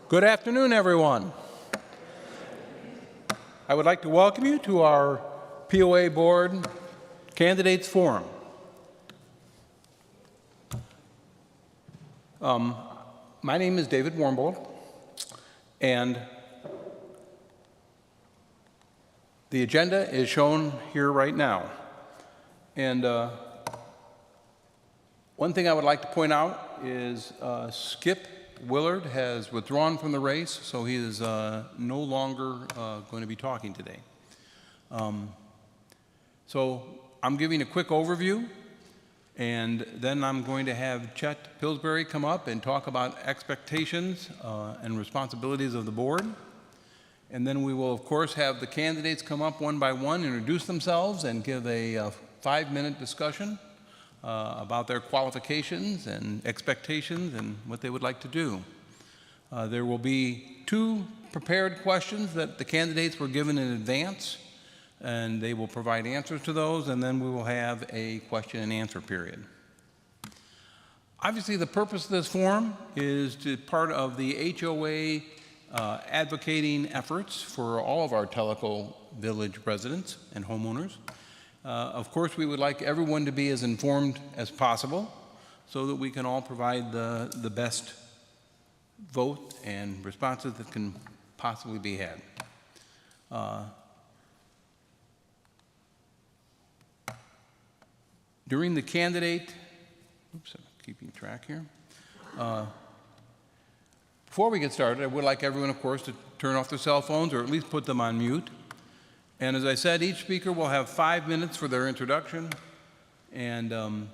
Good afternoon, everyone. I would like to welcome you to our POA Board Candidates Forum. My name is David Warmbold, and the agenda is shown here right now. And one thing I would like to point out is Skip Willard has withdrawn from the race, so he is no longer going to be talking today. So I'm giving a quick overview, and then I'm going to have Chet Pillsbury come up and talk about expectations and responsibilities of the board. And then we will, of course, have the candidates come up one by one, introduce themselves, and give a 5-minute discussion about their qualifications and expectations and what they would like to do. There will be 2 prepared questions that the candidates were given in advance, and they will provide answers to those, and then we will have a question and answer period. Obviously, the purpose of this forum is to part of the HOA advocating efforts for all of our Tellico Village residents and homeowners. Of course, we would like everyone to be as informed as possible so that we can all provide the best vote and responses that can possibly be had. During the candidate, oops, I'm keeping track here. Before we get started, I would like everyone, of course, to turn off their cell phones or at least put them on mute. And as I said, each speaker will have 5 minutes for their introduction, and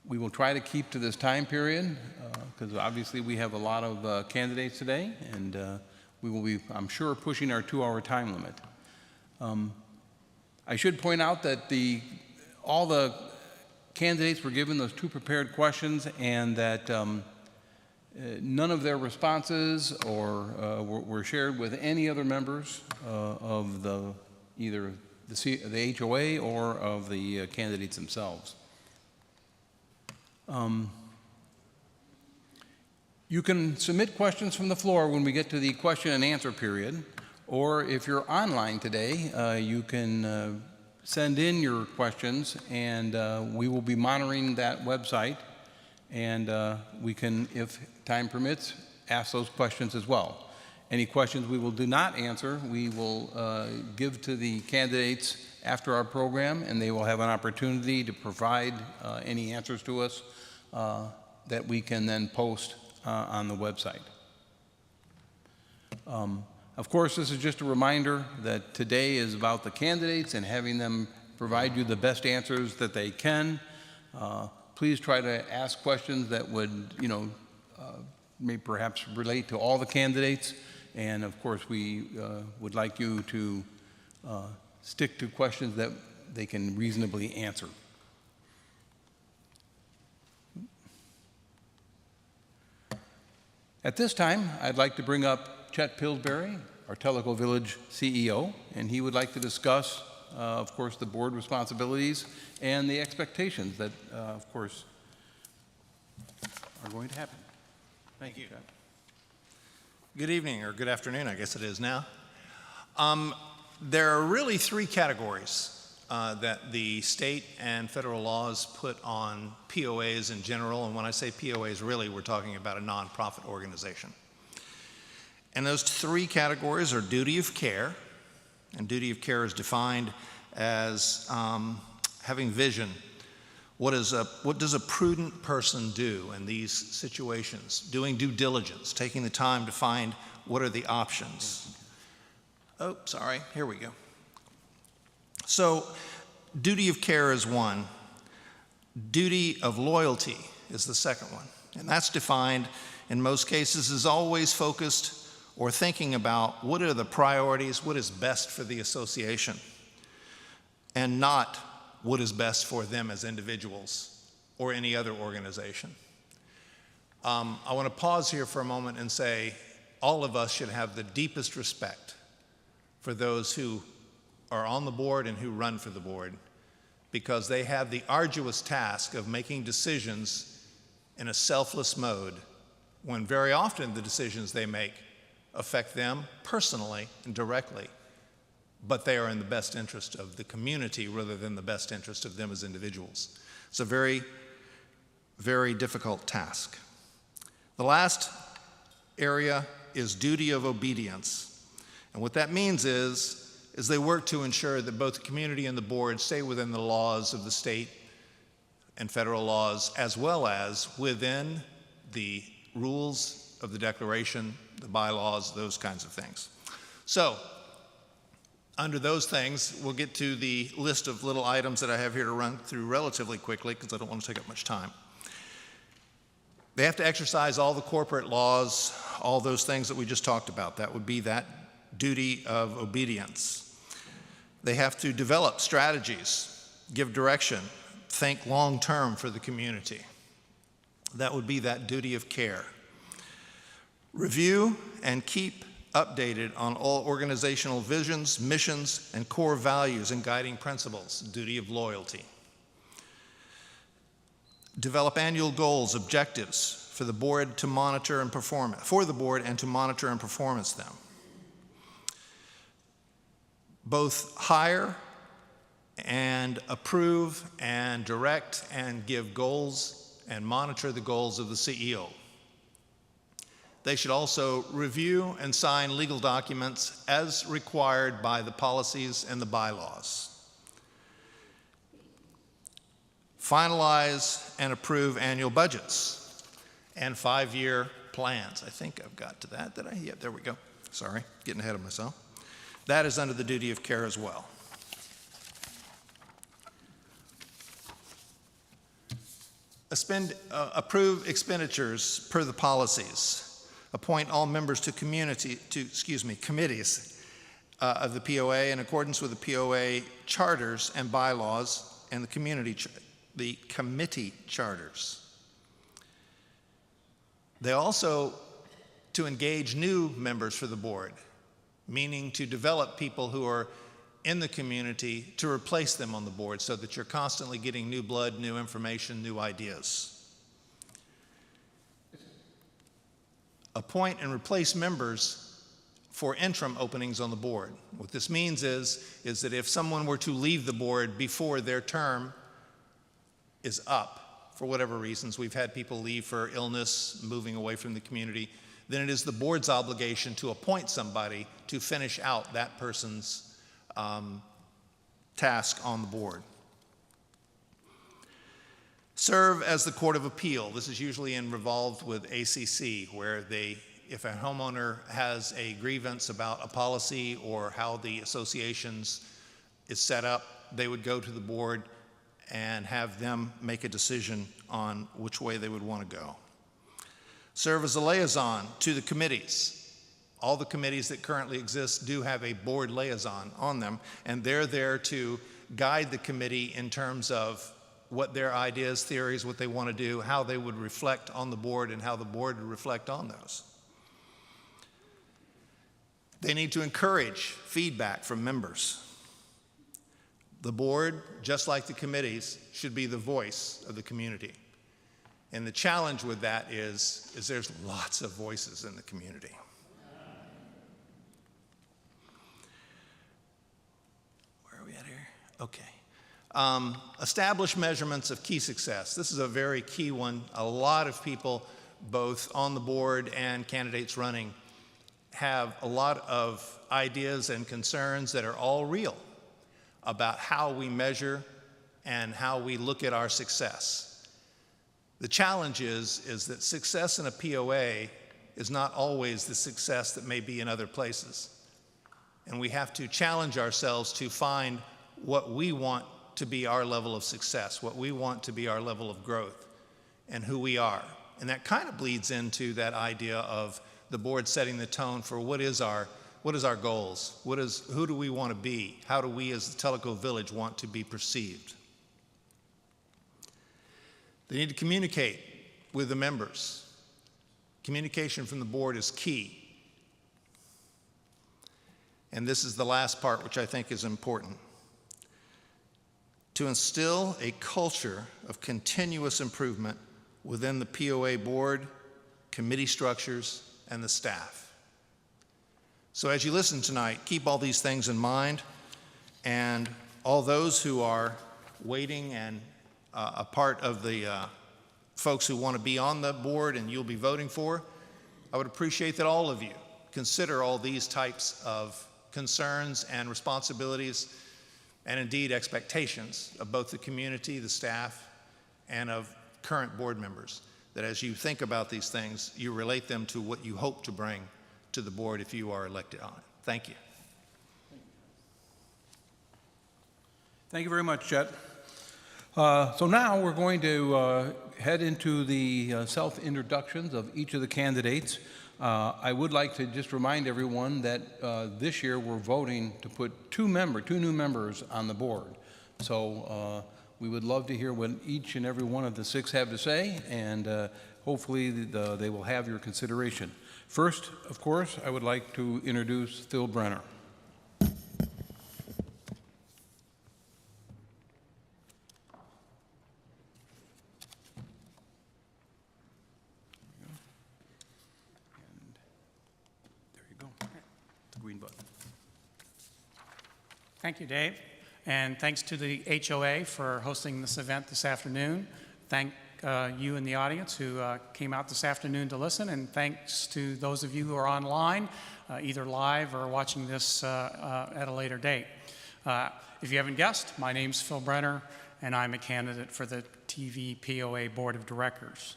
we will try to keep to this time period because obviously we have a lot of candidates today, and we will be, I'm sure, pushing our 2-hour time limit. I should point out that all the candidates were given those 2 prepared questions, and that none of their responses were shared with any other members of either the HOA or of the candidates themselves. You can submit questions from the floor when we get to the question and answer period, or if you're online today, you can send in your questions, and we will be monitoring that website, and we can, if time permits, ask those questions as well. Any questions we will do not answer, we will give to the candidates after our program, and they will have an opportunity to provide any answers to us that we can then post on the website. Of course, this is just a reminder that today is about the candidates and having them provide you the best answers that they can. Please try to ask questions that would, may perhaps relate to all the candidates. And of course, we would like you to stick to questions that they can reasonably answer. At this time, I'd like to bring up Chet Pillsbury, our Tellico Village CEO, and he would like to discuss, of course, the board responsibilities and the expectations that, of course, are going to happen. Thank you. Good evening, or good afternoon, I guess it is now. There are really 3 categories that the state and federal laws put on POAs in general, and when I say POAs, really we're talking about a nonprofit organization. And those 3 categories are duty of care, and duty of care is defined as having vision. What does a prudent person do in these situations? Doing due diligence, taking the time to find what are the options. Oh, sorry, here we go. So, duty of care is one. Duty of loyalty is the second one. And that's defined, in most cases, as always focused or thinking about what are the priorities, what is best for the association, and not what is best for them as individuals or any other organization. I want to pause here for a moment and say all of us should have the deepest respect for those who are on the board and who run for the board, because they have the arduous task of making decisions in a selfless mode when very often the decisions they make affect them personally and directly, but they are in the best interest of the community rather than the best interest of them as individuals. It's a very, very difficult task. The last area is duty of obedience. And what that means is they work to ensure that both the community and the board stay within the laws of the state and federal laws, as well as within the rules of the declaration, the bylaws, those kinds of things. So, under those things, we'll get to the list of little items that I have here to run through relatively quickly because I don't want to take up much time. They have to exercise all the corporate laws, all those things that we just talked about. That would be that duty of obedience. They have to develop strategies, give direction, think long-term for the community. That would be that duty of care. Review and keep updated on all organizational visions, missions, and core values and guiding principles, duty of loyalty. Develop annual goals, objectives for the board to monitor and perform, for the board and to monitor and performance them. Both hire and approve and direct and give goals and monitor the goals of the CEO. They should also review and sign legal documents as required by the policies and the bylaws. Finalize and approve annual budgets and 5-year plans. I think I've got to that. Did I? Yeah, there we go. Sorry, getting ahead of myself. That is under the duty of care as well. Approve expenditures per the policies. Appoint all members to committees of the POA in accordance with the POA charters and bylaws and the committee charters. They also to engage new members for the board, meaning to develop people who are in the community to replace them on the board so that you're constantly getting new blood, new information, new ideas. Appoint and replace members for interim openings on the board. What this means is that if someone were to leave the board before their term is up, for whatever reasons, we've had people leave for illness, moving away from the community, then it is the board's obligation to appoint somebody to finish out that person's task on the board. Serve as the court of appeal. This is usually involved with ACC, where if a homeowner has a grievance about a policy or how the association's is set up, they would go to the board and have them make a decision on which way they would want to go. Serve as a liaison to the committees. All the committees that currently exist do have a board liaison on them, and they're there to guide the committee in terms of what their ideas, theories, what they want to do, how they would reflect on the board, and how the board would reflect on those. They need to encourage feedback from members. The board, just like the committees, should be the voice of the community. And the challenge with that is there's lots of voices in the community. Where are we at here? Okay. Establish measurements of key success. This is a very key one. A lot of people, both on the board and candidates running, have a lot of ideas and concerns that are all real about how we measure and how we look at our success. The challenge is that success in a POA is not always the success that may be in other places. And we have to challenge ourselves to find what we want to be our level of success, what we want to be our level of growth, and who we are. And that kind of bleeds into that idea of the board setting the tone for what is our goals? Who do we want to be? How do we as the Tellico Village want to be perceived? They need to communicate with the members. Communication from the board is key. And this is the last part, which I think is important. To instill a culture of continuous improvement within the POA board, committee structures, and the staff. So as you listen tonight, keep all these things in mind, and all those who are waiting and a part of the folks who want to be on the board and you'll be voting for, I would appreciate that all of you consider all these types of concerns and responsibilities and indeed expectations of both the community, the staff, and of current board members, that as you think about these things, you relate them to what you hope to bring to the board if you are elected on it. Thank you. Thank you very much, Chet. So now we're going to head into the self-introductions of each of the candidates. I would like to just remind everyone that this year we're voting to put two new members on the board. So we would love to hear what each and every one of the six have to say, and hopefully they will have your consideration. First, of course, I would like to introduce Phil Brenner. Thank you, Dave, and thanks to the HOA for hosting this event this afternoon. Thank you in the audience who came out this afternoon to listen, and thanks to those of you who are online, either live or watching this at a later date. If you haven't guessed, my name's Phil Brenner, and I'm a candidate for the TV POA Board of Directors.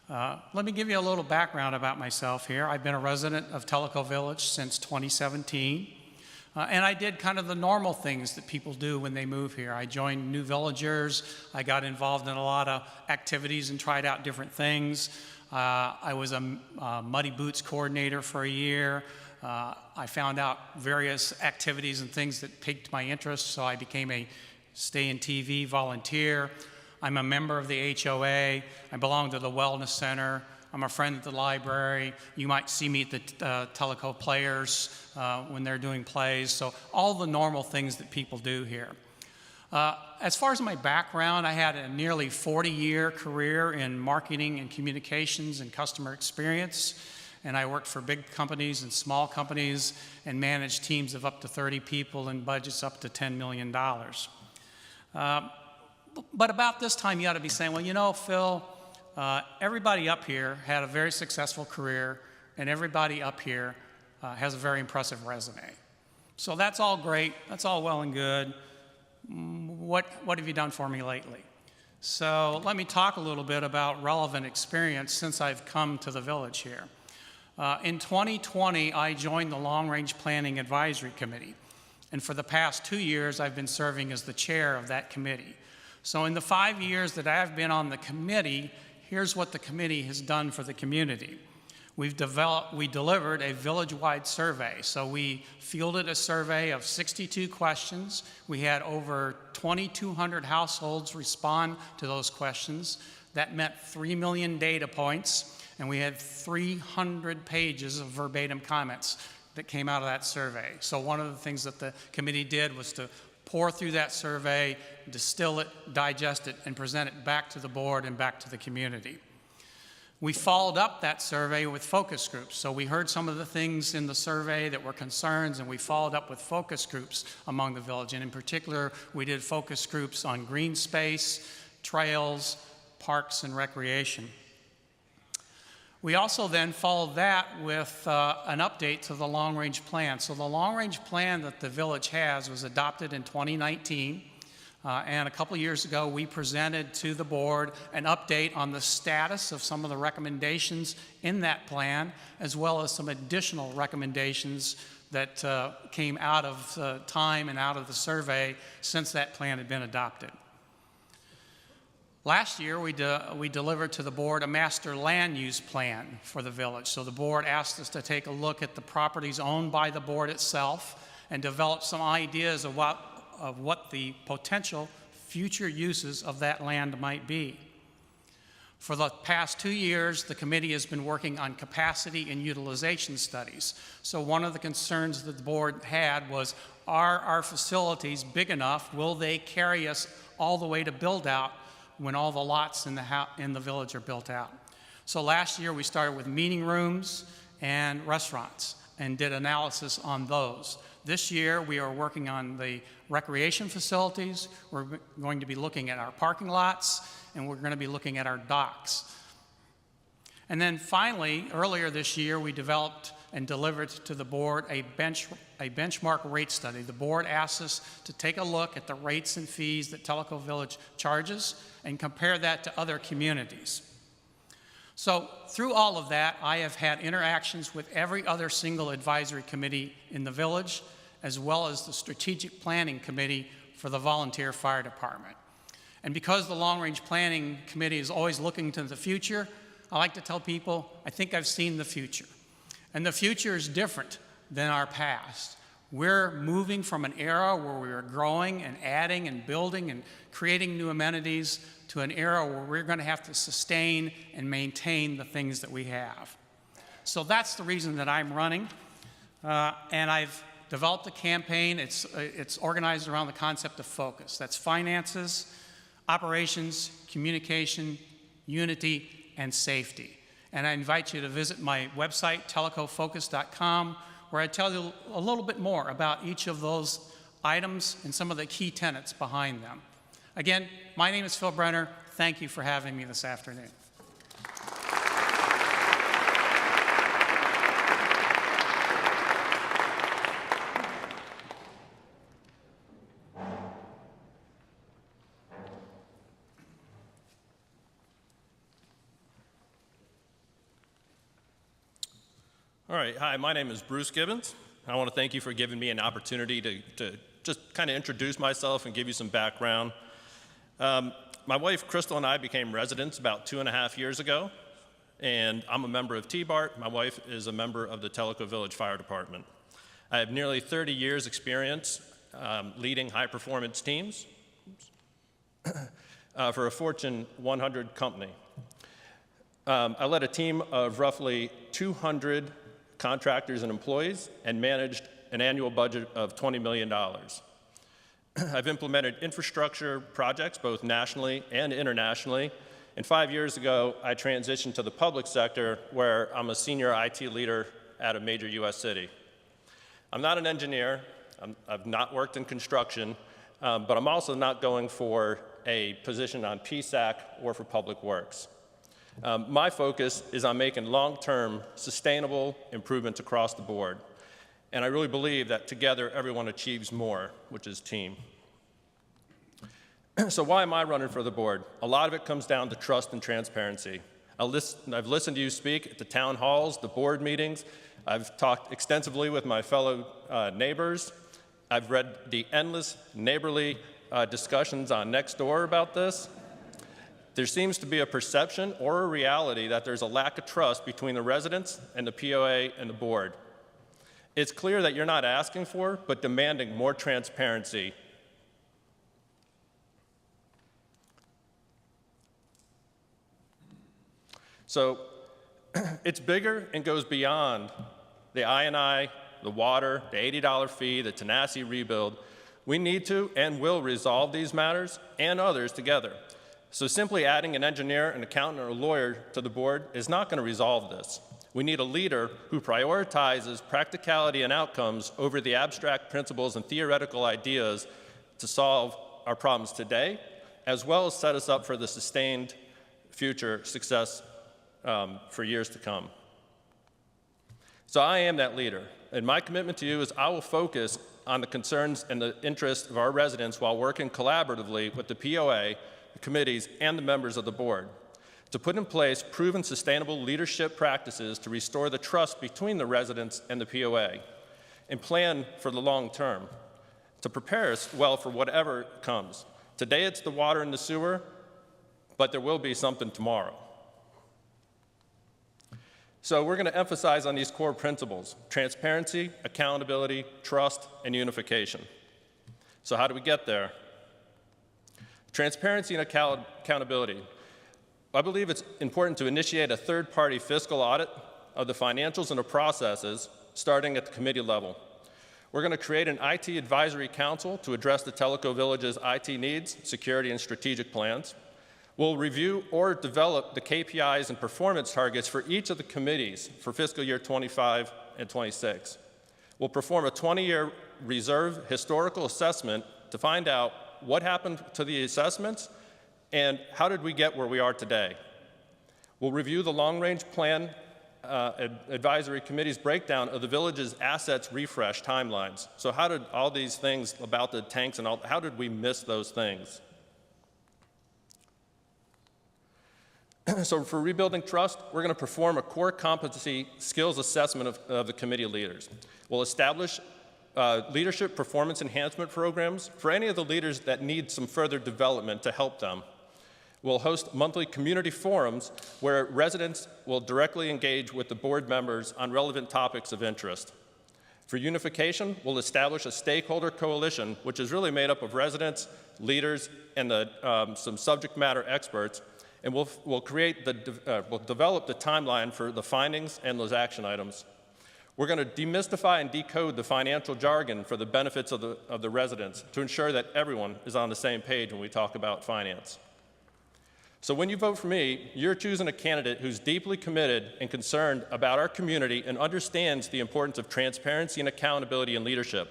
Let me give you a little background about myself here. I've been a resident of Tellico Village since 2017. And I did kind of the normal things that people do when they move here. I joined new villagers. I got involved in a lot of activities and tried out different things. I was a Muddy Boots coordinator for a year. I found out various activities and things that piqued my interest, so I became a Stay in TV volunteer. I'm a member of the HOA. I belong to the Wellness Center. I'm a friend at the library. You might see me at the Tellico Players when they're doing plays. So all the normal things that people do here. As far as my background, I had a nearly 40-year career in marketing and communications and customer experience. And I worked for big companies and small companies and managed teams of up to 30 people and budgets up to $10 million. But about this time, you ought to be saying, well, you know, Phil, everybody up here had a very successful career, and everybody up here has a very impressive resume. So that's all great. That's all well and good. What have you done for me lately? So let me talk a little bit about relevant experience since I've come to the village here. In 2020, I joined the Long Range Planning Advisory Committee. And for the past 2 years, I've been serving as the chair of that committee. So in the 5 years that I've been on the committee, here's what the committee has done for the community. We delivered a village-wide survey. So we fielded a survey of 62 questions. We had over 2,200 households respond to those questions. That meant 3 million data points, and we had 300 pages of verbatim comments that came out of that survey. So one of the things that the committee did was to pour through that survey, distill it, digest it, and present it back to the board and back to the community. We followed up that survey with focus groups. So we heard some of the things in the survey that were concerns, and we followed up with focus groups among the village. And in particular, we did focus groups on green space, trails, parks, and recreation. We also then followed that with an update to the long-range plan. So the long-range plan that the village has was adopted in 2019. And a couple of years ago, we presented to the board an update on the status of some of the recommendations in that plan, as well as some additional recommendations that came out of time and out of the survey since that plan had been adopted. Last year, we delivered to the board a master land use plan for the village. So the board asked us to take a look at the properties owned by the board itself and develop some ideas of what the potential future uses of that land might be. For the past 2 years, the committee has been working on capacity and utilization studies. So one of the concerns that the board had was, are our facilities big enough? Will they carry us all the way to build out when all the lots in the village are built out? So last year we started with meeting rooms and restaurants and did analysis on those. This year we are working on the recreation facilities. We're going to be looking at our parking lots, and we're going to be looking at our docks. And then finally, earlier this year, we developed and delivered to the board a benchmark rate study. The board asked us to take a look at the rates and fees that Tellico Village charges and compare that to other communities. So through all of that, I have had interactions with every other single advisory committee in the village, as well as the strategic planning committee for the volunteer fire department. And because the long-range planning committee is always looking to the future, I like to tell people, I think I've seen the future. And the future is different than our past. We're moving from an era where we were growing and adding and building and creating new amenities to an era where we're going to have to sustain and maintain the things that we have. So that's the reason that I'm running. And I've developed a campaign. It's organized around the concept of focus. That's finances, operations, communication, unity, and safety. And I invite you to visit my website, tellicofocus.com, where I tell you a little bit more about each of those items and some of the key tenets behind them. Again, my name is Phil Brenner. Thank you for having me this afternoon. All right, hi, my name is Bruce Gibbons. I want to thank you for giving me an opportunity to just kind of introduce myself and give you some background. My wife, Crystal, and I became residents about 2.5 years ago, and I'm a member of TBART. My wife is a member of the Tellico Village Fire Department. I have nearly 30 years experience leading high-performance teams for a Fortune 100 company. I led a team of roughly 200 contractors and employees and managed an annual budget of $20 million. I've implemented infrastructure projects both nationally and internationally, and 5 years ago I transitioned to the public sector where I'm a senior IT leader at a major US city. I'm not an engineer, I've not worked in construction, but I'm also not going for a position on PSAC or for public works. My focus is on making long-term, sustainable improvements across the board. And I really believe that together everyone achieves more, which is team. So why am I running for the board? A lot of it comes down to trust and transparency. I've listened to you speak at the town halls, the board meetings. I've talked extensively with my fellow neighbors. I've read the endless neighborly discussions on Nextdoor about this. There seems to be a perception or a reality that there's a lack of trust between the residents and the POA and the board. It's clear that you're not asking for, but demanding more transparency. So it's bigger and goes beyond the I&I, the water, the $80 fee, the Tenacity rebuild. We need to and will resolve these matters and others together. So simply adding an engineer, an accountant, or a lawyer to the board is not going to resolve this. We need a leader who prioritizes practicality and outcomes over the abstract principles and theoretical ideas to solve our problems today, as well as set us up for the sustained future success for years to come. So I am that leader, and my commitment to you is I will focus on the concerns and the interests of our residents while working collaboratively with the POA, the committees, and the members of the board to put in place proven sustainable leadership practices to restore the trust between the residents and the POA and plan for the long term, to prepare us well for whatever comes. Today it's the water and the sewer, but there will be something tomorrow. So we're going to emphasize on these core principles: transparency, accountability, trust, and unification. So how do we get there? Transparency and accountability. I believe it's important to initiate a third-party fiscal audit of the financials and the processes, starting at the committee level. We're going to create an IT advisory council to address the Tellico Village's IT needs, security, and strategic plans. We'll review or develop the KPIs and performance targets for each of the committees for fiscal year 25 and 26. We'll perform a 20-year reserve historical assessment to find out what happened to the assessments and how did we get where we are today. We'll review the long-range plan advisory committee's breakdown of the village's assets refresh timelines. So how did all these things about the tanks and all, how did we miss those things? So for rebuilding trust, we're going to perform a core competency skills assessment of the committee leaders. We'll establish leadership performance enhancement programs for any of the leaders that need some further development to help them. We'll host monthly community forums where residents will directly engage with the board members on relevant topics of interest. For unification, we'll establish a stakeholder coalition, which is really made up of residents, leaders, and some subject matter experts. And we'll develop the timeline for the findings and those action items. We're going to demystify and decode the financial jargon for the benefits of the residents to ensure that everyone is on the same page when we talk about finance. So when you vote for me, you're choosing a candidate who's deeply committed and concerned about our community and understands the importance of transparency and accountability in leadership,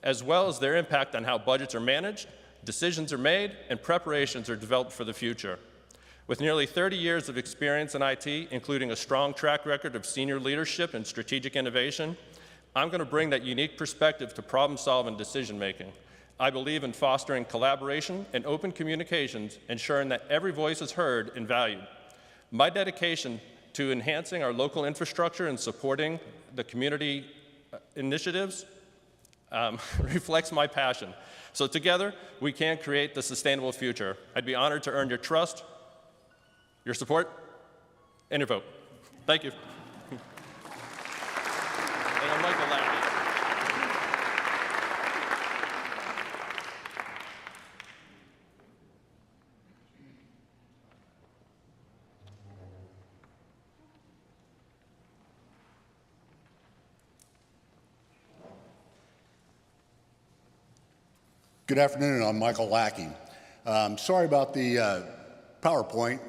as well as their impact on how budgets are managed, decisions are made, and preparations are developed for the future. With nearly 30 years of experience in IT, including a strong track record of senior leadership and strategic innovation, I'm going to bring that unique perspective to problem-solving decision-making. I believe in fostering collaboration and open communications, ensuring that every voice is heard and valued. My dedication to enhancing our local infrastructure and supporting the community initiatives reflects my passion. So together, we can create the sustainable future. I'd be honored to earn your trust, your support, and your vote. Thank you. And I'm Michael Lackey. Good afternoon, I'm Michael Lackey. Sorry about the PowerPoint.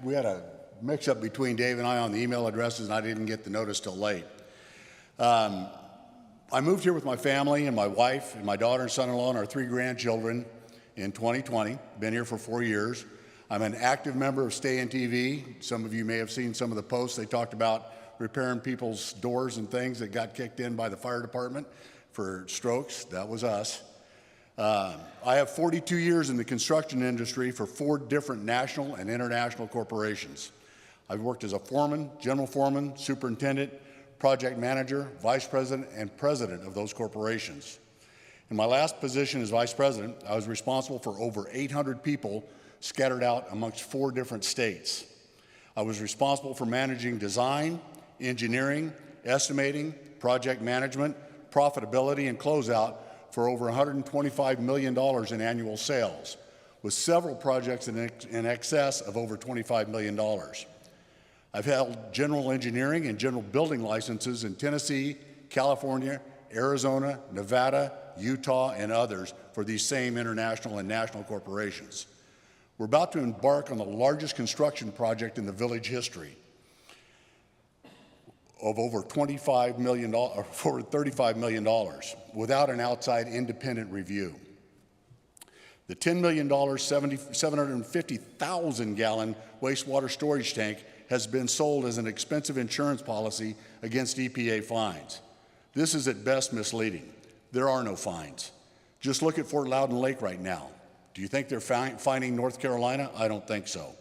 We had a mix-up between Dave and I on the email addresses, and I didn't get the notice till late. I moved here with my family and my wife and my daughter and son-in-law and our 3 grandchildren in 2020. Been here for 4 years. I'm an active member of Stay in TV. Some of you may have seen some of the posts. They talked about repairing people's doors and things that got kicked in by the fire department for strokes. That was us. I have 42 years in the construction industry for 4 different national and international corporations. I've worked as a foreman, general foreman, superintendent, project manager, vice president, and president of those corporations. In my last position as vice president, I was responsible for over 800 people scattered out amongst 4 different states. I was responsible for managing design, engineering, estimating, project management, profitability, and closeout for over $125 million in annual sales, with several projects in excess of over $25 million. I've held general engineering and general building licenses in Tennessee, California, Arizona, Nevada, Utah, and others for these same international and national corporations. We're about to embark on the largest construction project in the village history of over $35 million, or for $35 million, without an outside independent review. The $10 million, 750,000 gallon wastewater storage tank has been sold as an expensive insurance policy against EPA fines. This is at best misleading. There are no fines. Just look at Fort Loudon Lake right now. Do you think they're fining North Carolina? I don't think so.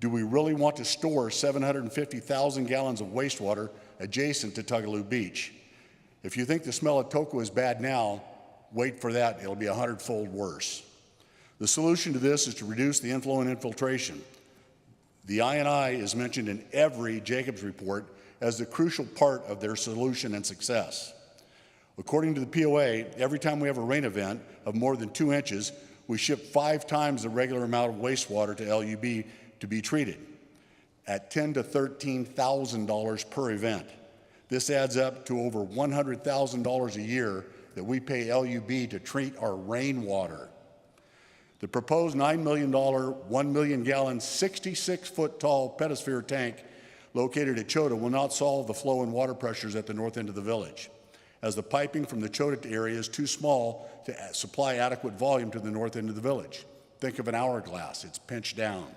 Do we really want to store 750,000 gallons of wastewater adjacent to Tugaloo Beach? If you think the smell of TOCA is bad now, wait for that, it'll be 100-fold worse. The solution to this is to reduce the inflow and infiltration. The I&I is mentioned in every Jacobs report as the crucial part of their solution and success. According to the POA, every time we have a rain event of more than 2 inches, we ship 5 times the regular amount of wastewater to LUB to be treated, at $10,000 to $13,000 per event. This adds up to over $100,000 a year that we pay LUB to treat our rainwater. The proposed $9 million, 1 million gallon, 66-foot tall pedosphere tank located at Chota will not solve the flow and water pressures at the north end of the village, as the piping from the Chota area is too small to supply adequate volume to the north end of the village. Think of an hourglass, it's pinched down.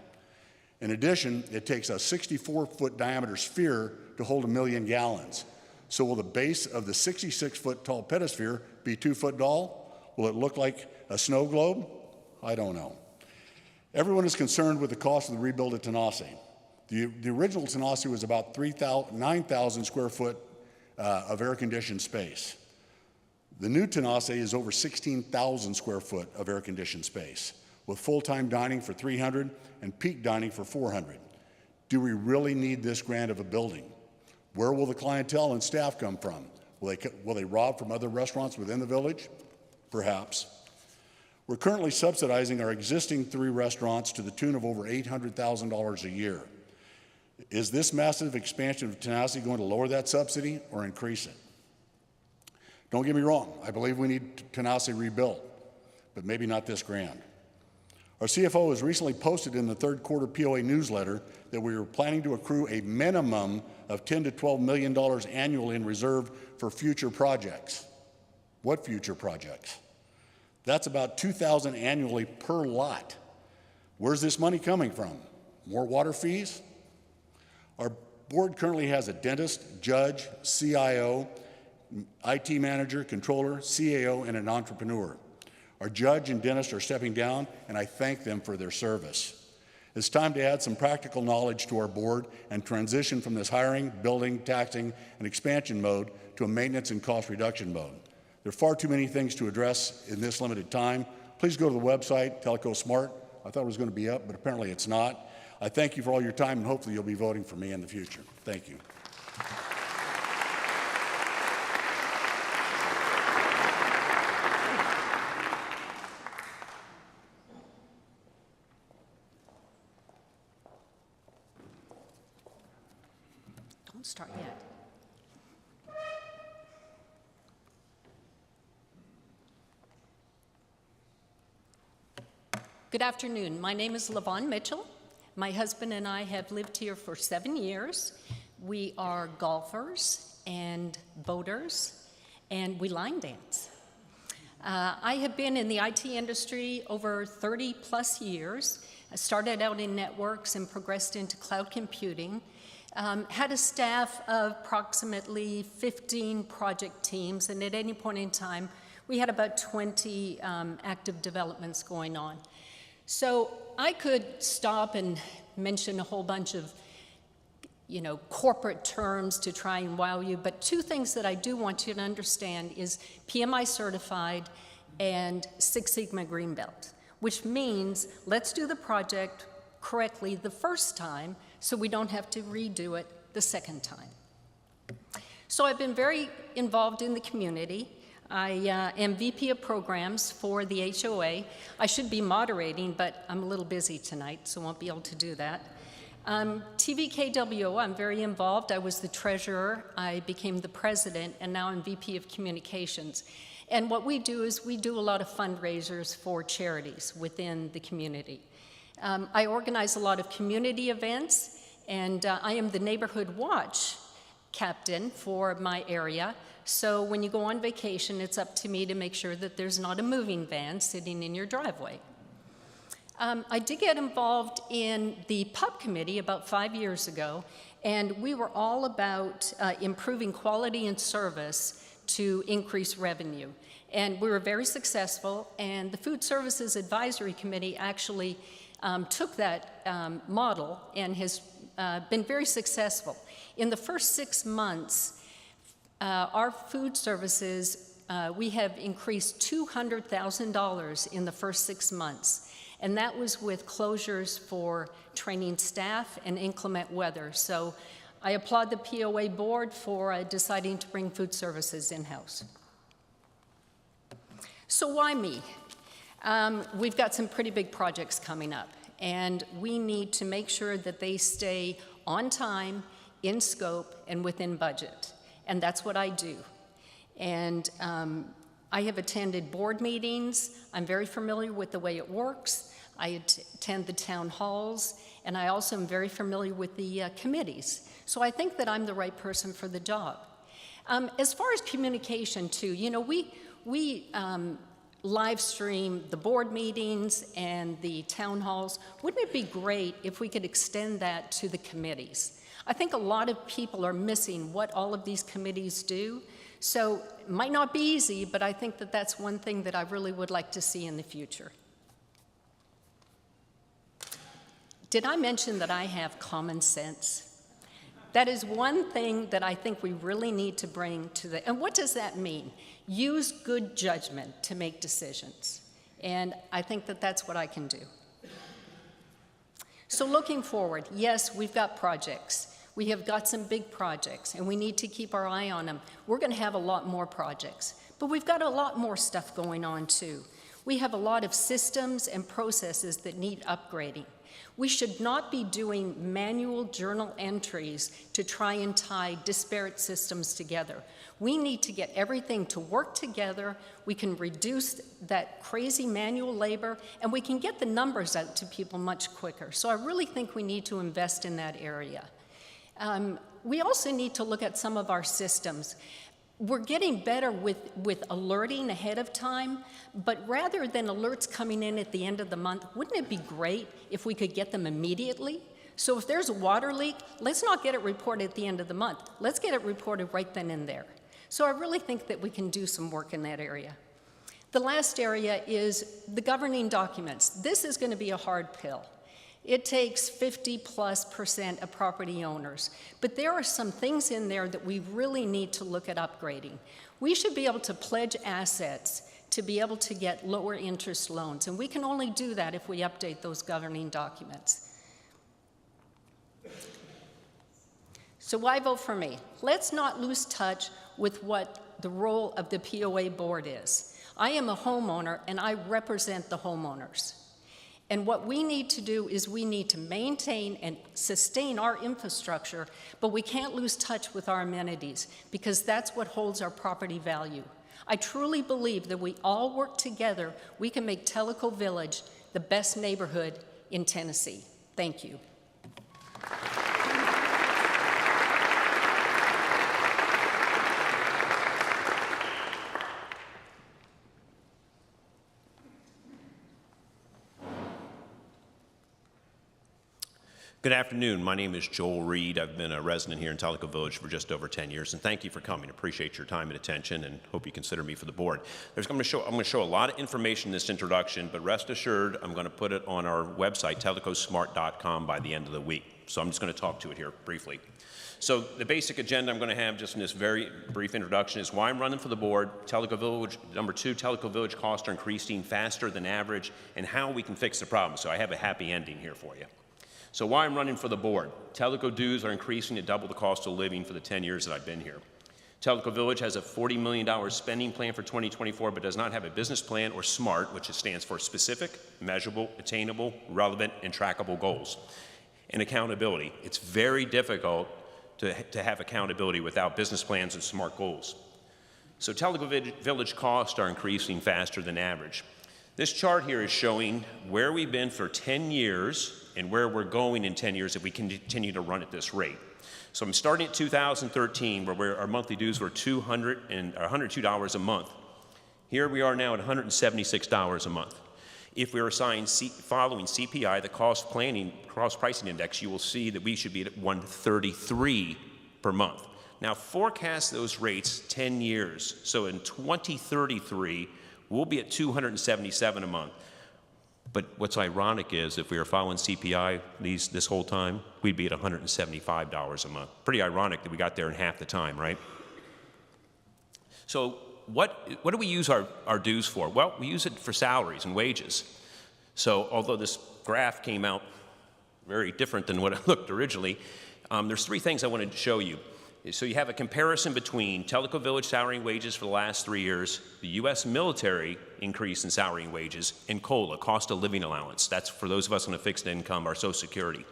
In addition, it takes a 64-foot diameter sphere to hold 1 million gallons. So will the base of the 66-foot tall pedosphere be 2 foot tall? Will it look like a snow globe? I don't know. Everyone is concerned with the cost of the rebuild at Tanasi. The original Tanasi was about 9,000 square foot of air-conditioned space. The new Tanasi is over 16,000 square foot of air-conditioned space, with full-time dining for 300 and peak dining for 400. Do we really need this grand of a building? Where will the clientele and staff come from? Will they rob from other restaurants within the village? Perhaps. We're currently subsidizing our existing 3 restaurants to the tune of over $800,000 a year. Is this massive expansion of Tanasi going to lower that subsidy or increase it? Don't get me wrong, I believe we need Tanasi rebuilt, but maybe not this grand. Our CFO has recently posted in the third quarter POA newsletter that we are planning to accrue a minimum of $10 to $12 million annually in reserve for future projects. What future projects? That's about $2,000 annually per lot. Where's this money coming from? More water fees? Our board currently has a dentist, judge, CIO, IT manager, controller, CAO, and an entrepreneur. Our judge and dentist are stepping down, and I thank them for their service. It's time to add some practical knowledge to our board and transition from this hiring, building, taxing, and expansion mode to a maintenance and cost reduction mode. There are far too many things to address in this limited time. Please go to the website, Teleco Smart. I thought it was going to be up, but apparently it's not. I thank you for all your time, and hopefully you'll be voting for me in the future. Thank you. Don't start yet. Good afternoon. My name is LaVon Mitchell. My husband and I have lived here for 7 years. We are golfers and boaters, and we line dance. I have been in the IT industry over 30 plus years. I started out in networks and progressed into cloud computing. Had a staff of approximately 15 project teams, and at any point in time, we had about 20 active developments going on. So I could stop and mention a whole bunch of, corporate terms to try and wow you, but 2 things that I do want you to understand is PMI certified and Six Sigma Green Belt, which means let's do the project correctly the first time so we don't have to redo it the second time. So I've been very involved in the community. I am VP of Programs for the HOA. I should be moderating, but I'm a little busy tonight, so won't be able to do that. TVKWO, I'm very involved. I was the treasurer. I became the president, and now I'm VP of Communications. And what we do is we do a lot of fundraisers for charities within the community. I organize a lot of community events, and I am the neighborhood watch captain for my area. So when you go on vacation, it's up to me to make sure that there's not a moving van sitting in your driveway. I did get involved in the pub committee about 5 years ago, and we were all about improving quality and service to increase revenue. And we were very successful, and the Food Services Advisory Committee actually took that model and has been very successful. In the first 6 months, our food services, we have increased $200,000 in the first 6 months. And that was with closures for training staff and inclement weather. So I applaud the POA Board for deciding to bring food services in-house. So why me? We've got some pretty big projects coming up, and we need to make sure that they stay on time, in scope, and within budget. And that's what I do. And I have attended board meetings. I'm very familiar with the way it works. I attend the town halls, and I also am very familiar with the committees. So I think that I'm the right person for the job. As far as communication too, you know, we live stream the board meetings and the town halls. Wouldn't it be great if we could extend that to the committees? I think a lot of people are missing what all of these committees do. So it might not be easy, but I think that that's one thing that I really would like to see in the future. Did I mention that I have common sense? That is one thing that I think we really need to bring to the, and what does that mean? Use good judgment to make decisions. And I think that that's what I can do. So looking forward, yes, we've got projects. We have got some big projects, and we need to keep our eye on them. We're going to have a lot more projects, but we've got a lot more stuff going on too. We have a lot of systems and processes that need upgrading. We should not be doing manual journal entries to try and tie disparate systems together. We need to get everything to work together. We can reduce that crazy manual labor, and we can get the numbers out to people much quicker. So I really think we need to invest in that area. We also need to look at some of our systems. We're getting better with alerting ahead of time, but rather than alerts coming in at the end of the month, wouldn't it be great if we could get them immediately? So if there's a water leak, let's not get it reported at the end of the month. Let's get it reported right then and there. So I really think that we can do some work in that area. The last area is the governing documents. This is going to be a hard pill. It takes 50+% of property owners. But there are some things in there that we really need to look at upgrading. We should be able to pledge assets to be able to get lower interest loans. And we can only do that if we update those governing documents. So why vote for me? Let's not lose touch with what the role of the POA Board is. I am a homeowner, and I represent the homeowners. And what we need to do is we need to maintain and sustain our infrastructure, but we can't lose touch with our amenities because that's what holds our property value. I truly believe that we all work together, we can make Tellico Village the best neighborhood in Tennessee. Thank you. Good afternoon. My name is Joel Reed. I've been a resident here in Tellico Village for just over 10 years, and thank you for coming. Appreciate your time and attention, and hope you consider me for the board. I'm going to show a lot of information in this introduction, but rest assured, I'm going to put it on our website, tellicosmart.com, by the end of the week. So I'm just going to talk to it here briefly. So the basic agenda I'm going to have just in this very brief introduction is why I'm running for the board, Tellico Village, number 2, Tellico Village costs are increasing faster than average, and how we can fix the problem. So I have a happy ending here for you. So why I'm running for the board. Tellico dues are increasing to double the cost of living for the 10 years that I've been here. Tellico Village has a $40 million spending plan for 2024, but does not have a business plan or SMART, which stands for specific, measurable, attainable, relevant, and trackable goals. And accountability. It's very difficult to have accountability without business plans and SMART goals. So Tellico Village costs are increasing faster than average. This chart here is showing where we've been for 10 years and where we're going in 10 years if we continue to run at this rate. So I'm starting at 2013, where our monthly dues were $102 a month. Here we are now at $176 a month. If we were assigned following CPI, the cost pricing index, you will see that we should be at $133 per month. Now forecast those rates 10 years. So in 2033, we'll be at $277 a month. But what's ironic is if we were following CPI this whole time, we'd be at $175 a month. Pretty ironic that we got there in half the time, right? So what do we use our dues for? Well, we use it for salaries and wages. So although this graph came out very different than what it looked originally, there's 3 things I wanted to show you. So you have a comparison between Tellico Village salary and wages for the last 3 years, the U.S. military increase in salary and wages, and COLA, cost of living allowance. That's for those of us on a fixed income, our Social Security.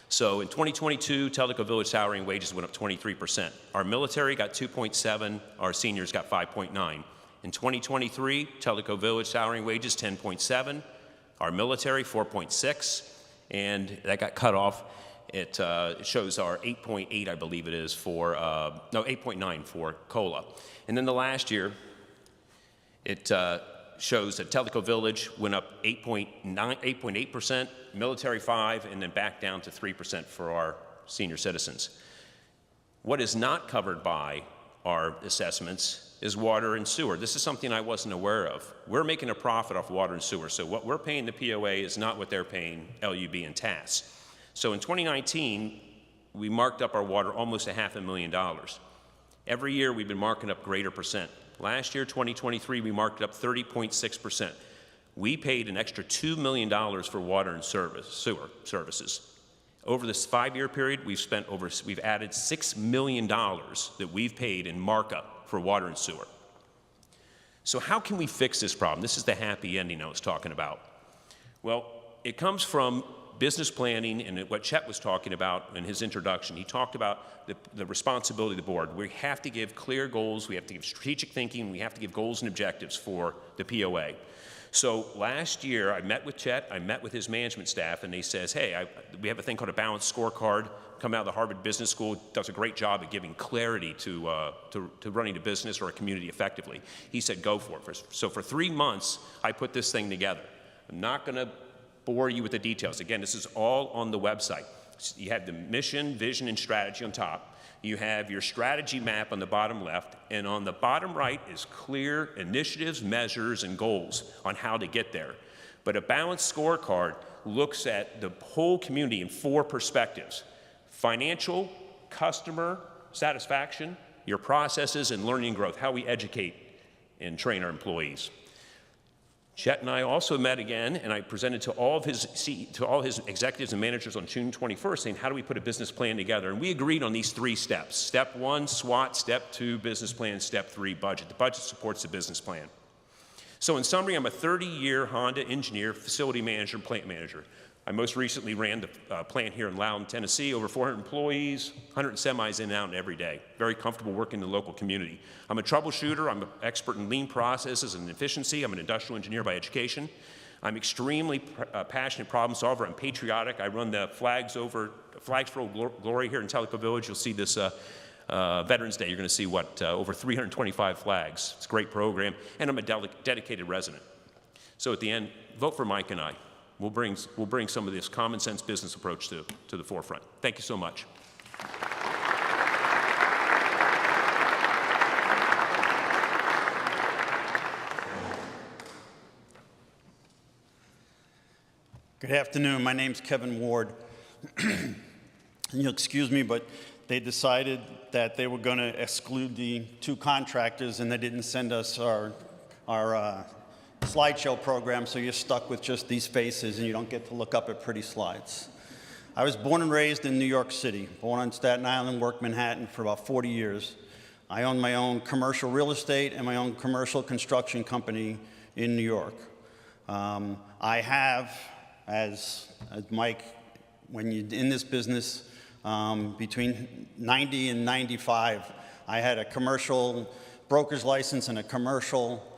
So in 2022, Tellico Village salary and wages went up 23%. Our military got 2.7, our seniors got 5.9. In 2023, Tellico Village salary and wages 10.7, our military 4.6, and that got cut off. It shows our 8.8, I believe it is, for, no, 8.9 for COLA. And then the last year, it shows that Tellico Village went up 8.8%, military 5, and then back down to 3% for our senior citizens. What is not covered by our assessments is water and sewer. This is something I wasn't aware of. We're making a profit off water and sewer, so what we're paying the POA is not what they're paying LUB and TAS. So in 2019, we marked up our water almost $500,000. Every year we've been marking up greater percent. Last year, 2023, we marked it up 30.6%. We paid an extra $2 million for water and sewer services. Over this 5-year period, we've added $6 million that we've paid in markup for water and sewer. So how can we fix this problem? This is the happy ending I was talking about. Well, it comes from business planning and what Chet was talking about in his introduction. He talked about the responsibility of the board. We have to give clear goals, we have to give strategic thinking, we have to give goals and objectives for the POA. So last year, I met with Chet, I met with his management staff, and they says, hey, we have a thing called a balanced scorecard, come out of the Harvard Business School, does a great job at giving clarity to running a business or a community effectively. He said, go for it. So for 3 months, I put this thing together. I'm not gonna bore you with the details. Again, this is all on the website. You have the mission, vision, and strategy on top. You have your strategy map on the bottom left, and on the bottom right is clear initiatives, measures, and goals on how to get there. But a balanced scorecard looks at the whole community in 4 perspectives: financial, customer satisfaction, your processes, and learning and growth, how we educate and train our employees. Chet and I also met again, and I presented to all of his executives and managers on June 21st, saying, how do we put a business plan together? And we agreed on these 3 steps. Step 1, SWOT. Step 2, business plan. Step 3, budget. The budget supports the business plan. So in summary, I'm a 30-year Honda engineer, facility manager, and plant manager. I most recently ran the plant here in Loudon, Tennessee, over 400 employees, 100 semis in and out every day. Very comfortable working in the local community. I'm a troubleshooter. I'm an expert in lean processes and efficiency. I'm an industrial engineer by education. I'm extremely passionate problem solver. I'm patriotic. I run the Flags for Glory here in Tellico Village. You'll see this Veterans Day. You're going to see over 325 flags. It's a great program. And I'm a dedicated resident. So at the end, vote for Mike and I. We'll bring some of this common sense business approach to the forefront. Thank you so much. Good afternoon. My name's Kevin Ward. You'll excuse me, but they decided that they were going to exclude the 2 contractors, and they didn't send us our slideshow program, so you're stuck with just these faces and you don't get to look up at pretty slides. I was born and raised in New York City, born on Staten Island, worked Manhattan for about 40 years. I own my own commercial real estate and my own commercial construction company in New York. I have, as Mike, when you're in this business, between 90 and 95, I had a commercial broker's license and a commercial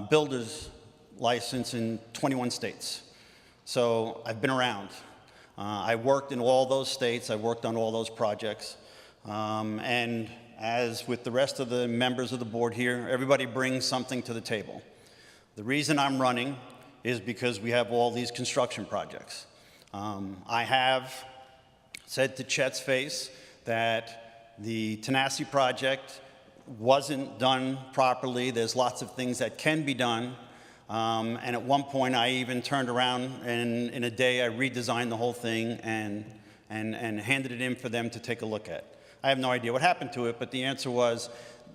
builder's license in 21 states. So I've been around. I worked in all those states. I worked on all those projects. And as with the rest of the members of the board here, everybody brings something to the table. The reason I'm running is because we have all these construction projects. I have said to Chet's face that the Tanasi project wasn't done properly. There's lots of things that can be done. And at one point, I even turned around and in a day, I redesigned the whole thing and handed it in for them to take a look at. I have no idea what happened to it, but the answer was,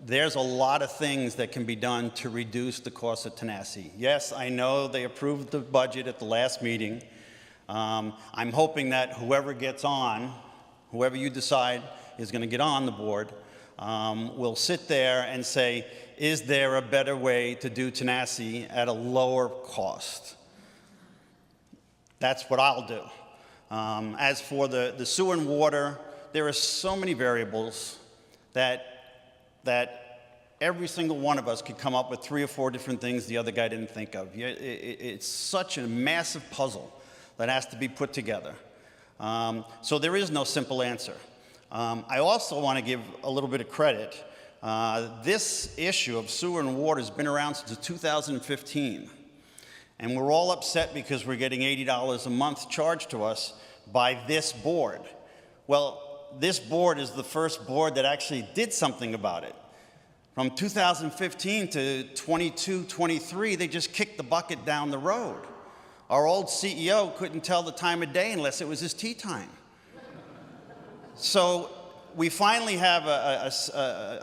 there's a lot of things that can be done to reduce the cost of Tanasi. Yes, I know they approved the budget at the last meeting. I'm hoping that whoever gets on, whoever you decide is going to get on the board, will sit there and say, is there a better way to do Tanasi at a lower cost? That's what I'll do. As for the sewer and water, there are so many variables that every single one of us could come up with 3 or 4 different things the other guy didn't think of. It's such a massive puzzle that has to be put together. So there is no simple answer. I also want to give a little bit of credit. This issue of sewer and water has been around since 2015. And we're all upset because we're getting $80 a month charged to us by this board. Well, this board is the first board that actually did something about it. From 2015 to 22, 23, they just kicked the bucket down the road. Our old CEO couldn't tell the time of day unless it was his tea time. So we finally have a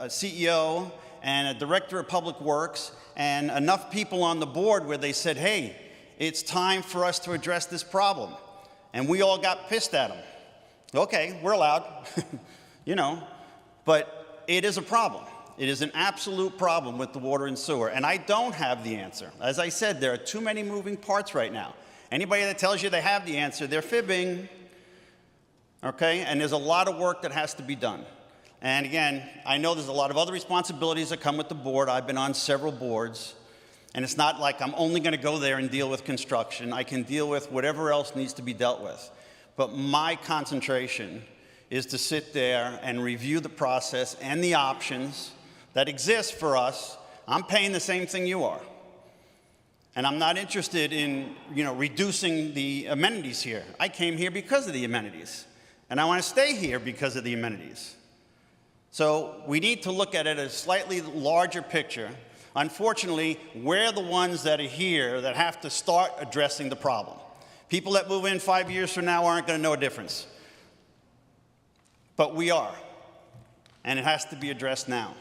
CEO and a director of public works and enough people on the board where they said, hey, it's time for us to address this problem. And we all got pissed at them. Okay, we're allowed, you know, but it is a problem. It is an absolute problem with the water and sewer, and I don't have the answer. As I said, there are too many moving parts right now. Anybody that tells you they have the answer, they're fibbing, okay? And there's a lot of work that has to be done. And again, I know there's a lot of other responsibilities that come with the board. I've been on several boards, and it's not like I'm only going to go there and deal with construction. I can deal with whatever else needs to be dealt with. But my concentration is to sit there and review the process and the options that exist for us. I'm paying the same thing you are. And I'm not interested in, you know, reducing the amenities here. I came here because of the amenities. And I want to stay here because of the amenities. So we need to look at it as a slightly larger picture. Unfortunately, we're the ones that are here that have to start addressing the problem. People that move in 5 years from now aren't going to know a difference. But we are. And it has to be addressed now.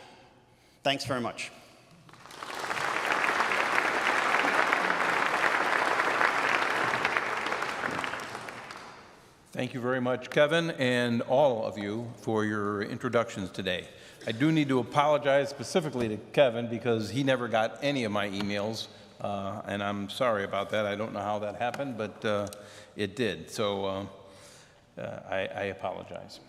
Thanks very much. Thank you very much, Kevin, and all of you for your introductions today. I do need to apologize specifically to Kevin because he never got any of my emails, and I'm sorry about that. I don't know how that happened, but it did, so I apologize.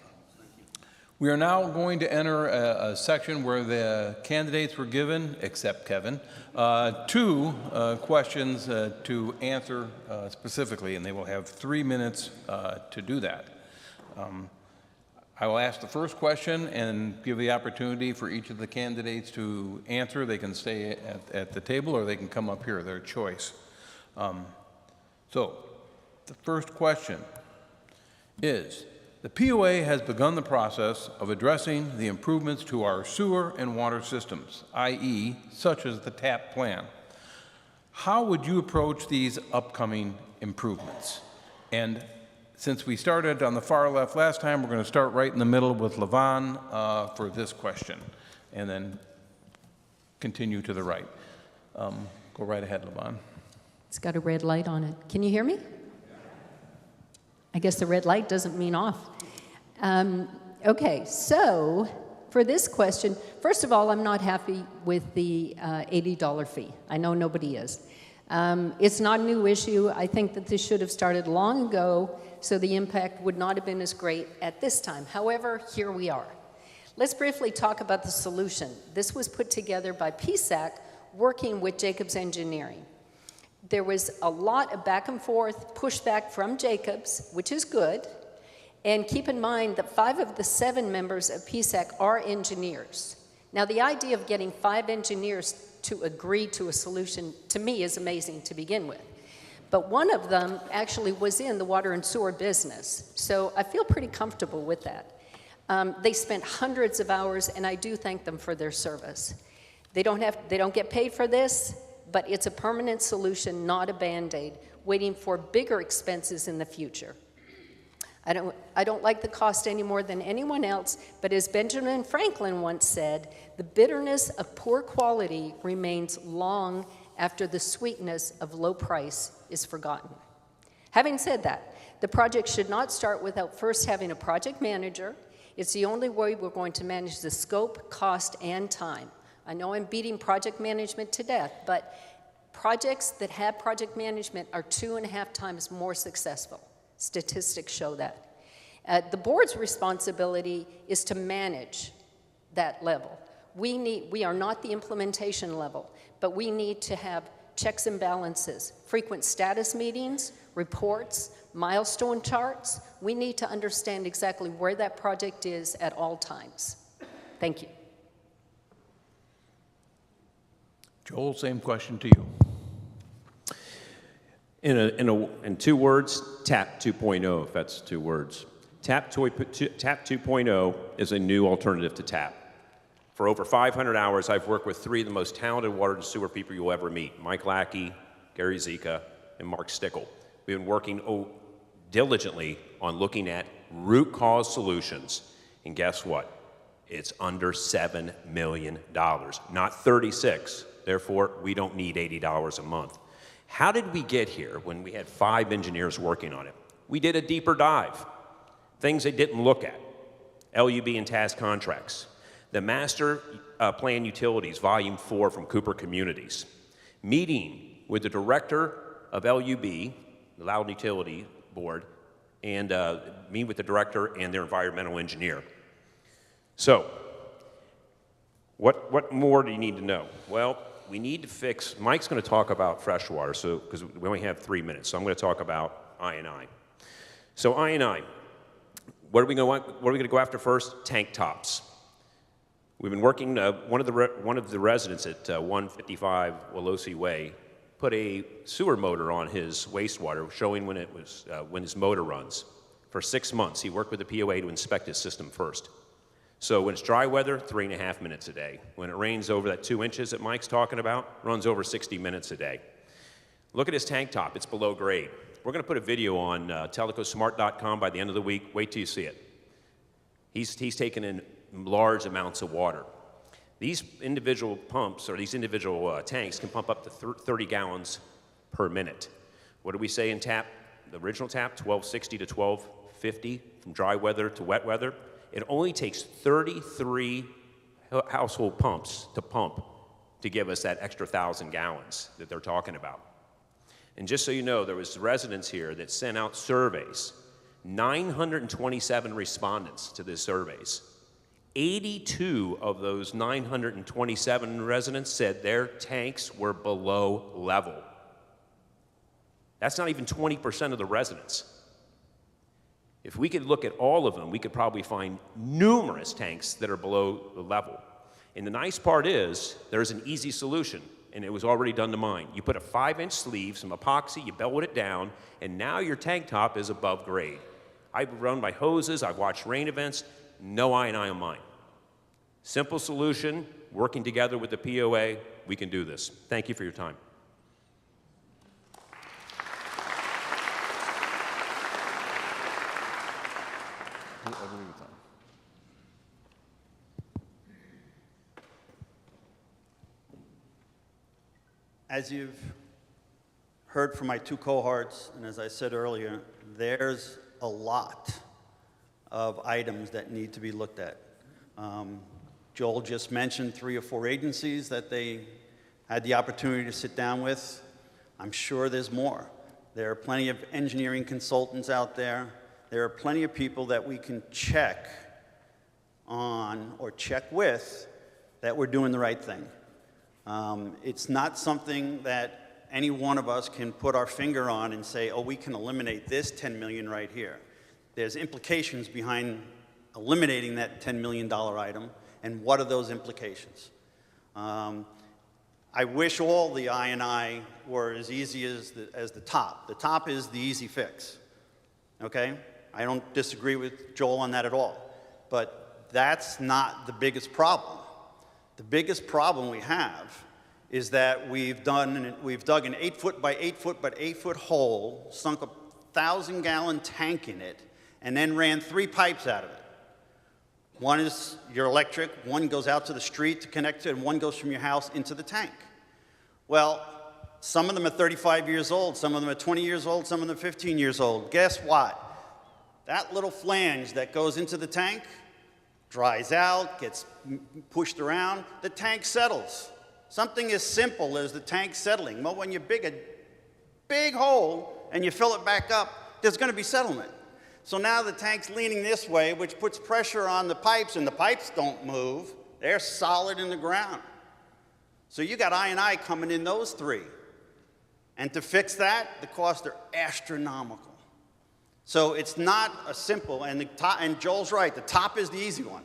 We are now going to enter a section where the candidates were given, except Kevin, 2 questions to answer specifically, and they will have 3 minutes to do that. I will ask the first question and give the opportunity for each of the candidates to answer. They can stay at the table or they can come up here, their choice. So, the first question is, the POA has begun the process of addressing the improvements to our sewer and water systems, i.e., such as the TAP plan. How would you approach these upcoming improvements? And since we started on the far left last time, we're going to start right in the middle with Levon for this question, and then continue to the right. Go right ahead, Levon. It's got a red light on it. Can you hear me? I guess the red light doesn't mean off. Okay, so for this question, first of all, I'm not happy with the $80 fee. I know nobody is. It's not a new issue. I think that this should have started long ago, so the impact would not have been as great at this time. However, here we are. Let's briefly talk about the solution. This was put together by PSAC working with Jacobs Engineering. There was a lot of back and forth pushback from Jacobs, which is good. And keep in mind that 5 of the 7 members of PSAC are engineers. Now, the idea of getting 5 engineers to agree to a solution, to me, is amazing to begin with. But one of them actually was in the water and sewer business. So I feel pretty comfortable with that. They spent hundreds of hours, and I do thank them for their service. They don't get paid for this, but it's a permanent solution, not a Band-Aid, waiting for bigger expenses in the future. I don't like the cost any more than anyone else, but as Benjamin Franklin once said, the bitterness of poor quality remains long after the sweetness of low price is forgotten. Having said that, the project should not start without first having a project manager. It's the only way we're going to manage the scope, cost, and time. I know I'm beating project management to death, but projects that have project management are 2.5 times more successful. Statistics show that. The board's responsibility is to manage that level. we are not the implementation level, but we need to have checks and balances, frequent status meetings, reports, milestone charts. We need to understand exactly where that project is at all times. Thank you. Joel, same question to you. In 2 words, TAP 2.0, if that's 2 words. TAP 2.0 is a new alternative to TAP. For over 500 hours, I've worked with 3 of the most talented water and sewer people you'll ever meet, Mike Lackey, Gary Zika, and Mark Stickle. We've been working diligently on looking at root cause solutions, and guess what? It's under $7 million, not 36. Therefore, we don't need $80 a month. How did we get here when we had 5 engineers working on it? We did a deeper dive. Things they didn't look at. LUB and TAS contracts. The Master Plan Utilities, Volume 4 from Cooper Communities. Meeting with the director of LUB, the Loudon Utility Board, and meet with the director and their environmental engineer. So, what more do you need to know? Well, we need to fix, Mike's going to talk about freshwater, so because we only have 3 minutes, so I'm going to talk about I&I. So I&I, what are we going to go after first? Tank tops. We've been working, one of the residents at 155 Wolosi Way put a sewer motor on his wastewater, showing when his motor runs. For 6 months, he worked with the POA to inspect his system first. So when it's dry weather, 3.5 minutes a day. When it rains over that 2 inches that Mike's talking about, runs over 60 minutes a day. Look at his tank top, it's below grade. We're gonna put a video on telecosmart.com by the end of the week. Wait till you see it. He's taken in large amounts of water. These individual pumps, or these individual tanks, can pump up to 30 gallons per minute. What do we say in TAP? The original TAP, 1260 to 1250, from dry weather to wet weather. It only takes 33 household pumps to give us that extra 1,000 gallons that they're talking about. And just so you know, there was residents here that sent out surveys, 927 respondents to these surveys. 82 of those 927 residents said their tanks were below level. That's not even 20% of the residents. If we could look at all of them, we could probably find numerous tanks that are below the level. And the nice part is, there's an easy solution, and it was already done to mine. You put a 5-inch sleeve, some epoxy, you belted it down, and now your tank top is above grade. I've run my hoses, I've watched rain events, no I&I on mine. Simple solution, working together with the POA, we can do this. Thank you for your time. As you've heard from my 2 cohorts, and as I said earlier, there's a lot of items that need to be looked at. Joel just mentioned 3 or 4 agencies that they had the opportunity to sit down with. I'm sure there's more. There are plenty of engineering consultants out there. There are plenty of people that we can check on or check with that we're doing the right thing. It's not something that any one of us can put our finger on and say, oh, we can eliminate this 10 million right here. There's implications behind eliminating that $10 million item, and what are those implications? I wish all the I&I were as easy as the top. The top is the easy fix, okay? I don't disagree with Joel on that at all, but that's not the biggest problem. The biggest problem we have is that we've dug an 8-foot by 8-foot by 8-foot hole, sunk a 1,000-gallon tank in it, and then ran 3 pipes out of it. One is your electric, one goes out to the street to connect to it, and one goes from your house into the tank. Well, some of them are 35 years old, some of them are 20 years old, some of them are 15 years old. Guess what? That little flange that goes into the tank dries out, gets pushed around, the tank settles. Something as simple as the tank settling. Well, when you dig a big hole and you fill it back up, there's going to be settlement. So now the tank's leaning this way, which puts pressure on the pipes, and the pipes don't move, They're solid in the ground. So you got I&I coming in those 3. And to fix that, the costs are astronomical. So it's not a simple, and Joel's right, the top is the easy one.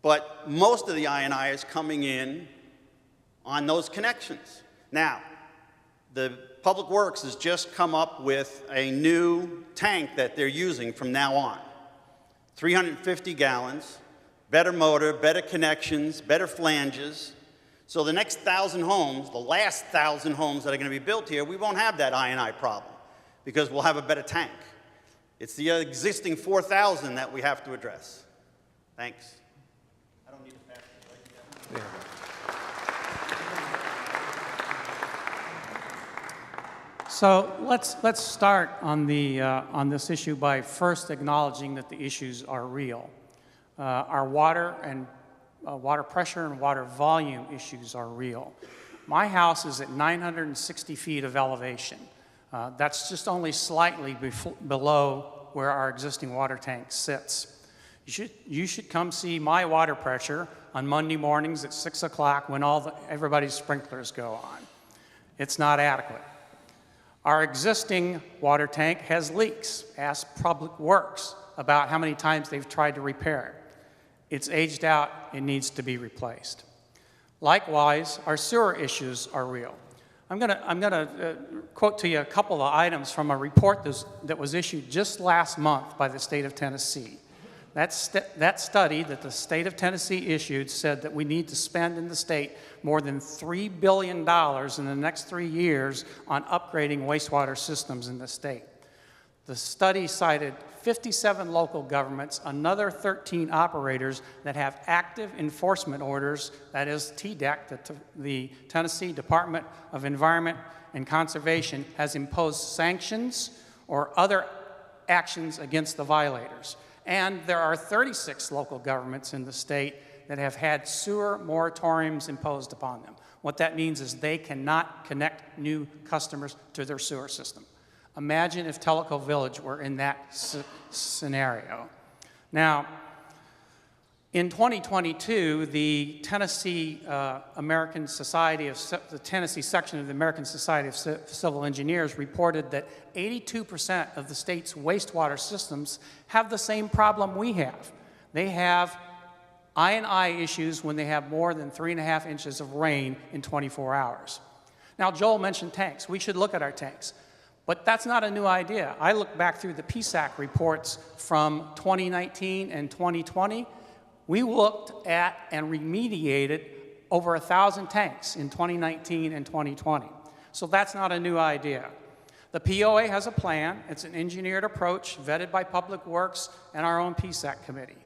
But most of the I&I is coming in on those connections. Now, the Public Works has just come up with a new tank that they're using from now on. 350 gallons, better motor, better connections, better flanges. So the next 1,000 homes, the last 1,000 homes that are going to be built here, we won't have that I&I problem because we'll have a better tank. It's the existing 4,000 that we have to address. Thanks. I don't need to pass it right. So let's start on this issue by first acknowledging that the issues are real. Our water and water pressure and water volume issues are real. My house is at 960 feet of elevation. That's just only slightly below where our existing water tank sits. You should come see my water pressure on Monday mornings at 6 o'clock when everybody's sprinklers go on. It's not adequate. Our existing water tank has leaks. Ask Public Works about how many times they've tried to repair it. It's aged out. It needs to be replaced. Likewise, our sewer issues are real. I'm going to quote to you a couple of items from a report that was issued just last month by the state of Tennessee. That study that the state of Tennessee issued said that we need to spend in the state more than $3 billion in the next 3 years on upgrading wastewater systems in the state. The study cited 57 local governments, another 13 operators that have active enforcement orders, that is TDEC, the Tennessee Department of Environment and Conservation has imposed sanctions or other actions against the violators. And there are 36 local governments in the state that have had sewer moratoriums imposed upon them. What that means is they cannot connect new customers to their sewer system. Imagine if Tellico Village were in that scenario. Now, in 2022, the Tennessee the Tennessee section of the American Society of Civil Engineers reported that 82% of the state's wastewater systems have the same problem we have. They have I&I issues when they have more than 3.5 inches of rain in 24 hours. Now, Joel mentioned tanks. We should look at our tanks. But that's not a new idea. I look back through the PSAC reports from 2019 and 2020. We looked at and remediated over 1,000 tanks in 2019 and 2020. So that's not a new idea. The POA has a plan. It's an engineered approach vetted by Public Works and our own PSAC committee.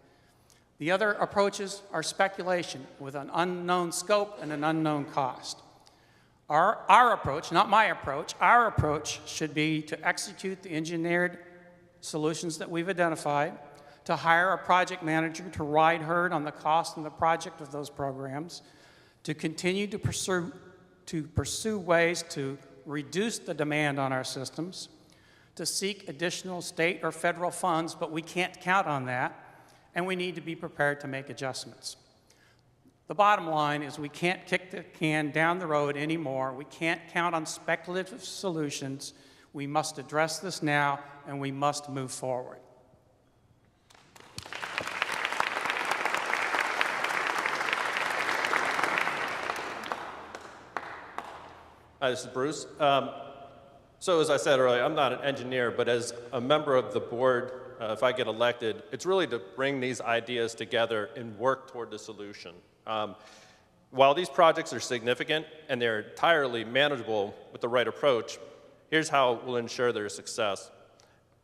The other approaches are speculation with an unknown scope and an unknown cost. Our approach, not my approach, our approach should be to execute the engineered solutions that we've identified, to hire a project manager to ride herd on the cost and the project of those programs, to continue to pursue ways to reduce the demand on our systems, to seek additional state or federal funds, but we can't count on that, and we need to be prepared to make adjustments. The bottom line is we can't kick the can down the road anymore. We can't count on speculative solutions. We must address this now, and we must move forward. Hi, this is Bruce. So as I said earlier, I'm not an engineer, but as a member of the board, if I get elected, it's really to bring these ideas together and work toward the solution. While these projects are significant and they're entirely manageable with the right approach, here's how we'll ensure their success.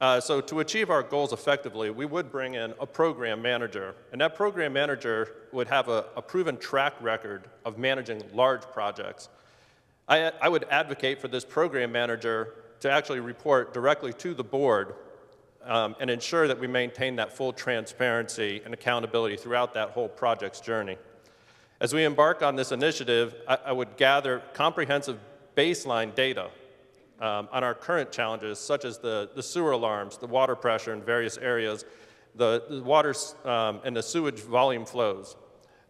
So to achieve our goals effectively, we would bring in a program manager, and that program manager would have a proven track record of managing large projects. I would advocate for this program manager to actually report directly to the board and ensure that we maintain that full transparency and accountability throughout that whole project's journey. As we embark on this initiative, I would gather comprehensive baseline data on our current challenges, such as the sewer alarms, the water pressure in various areas, the water and the sewage volume flows.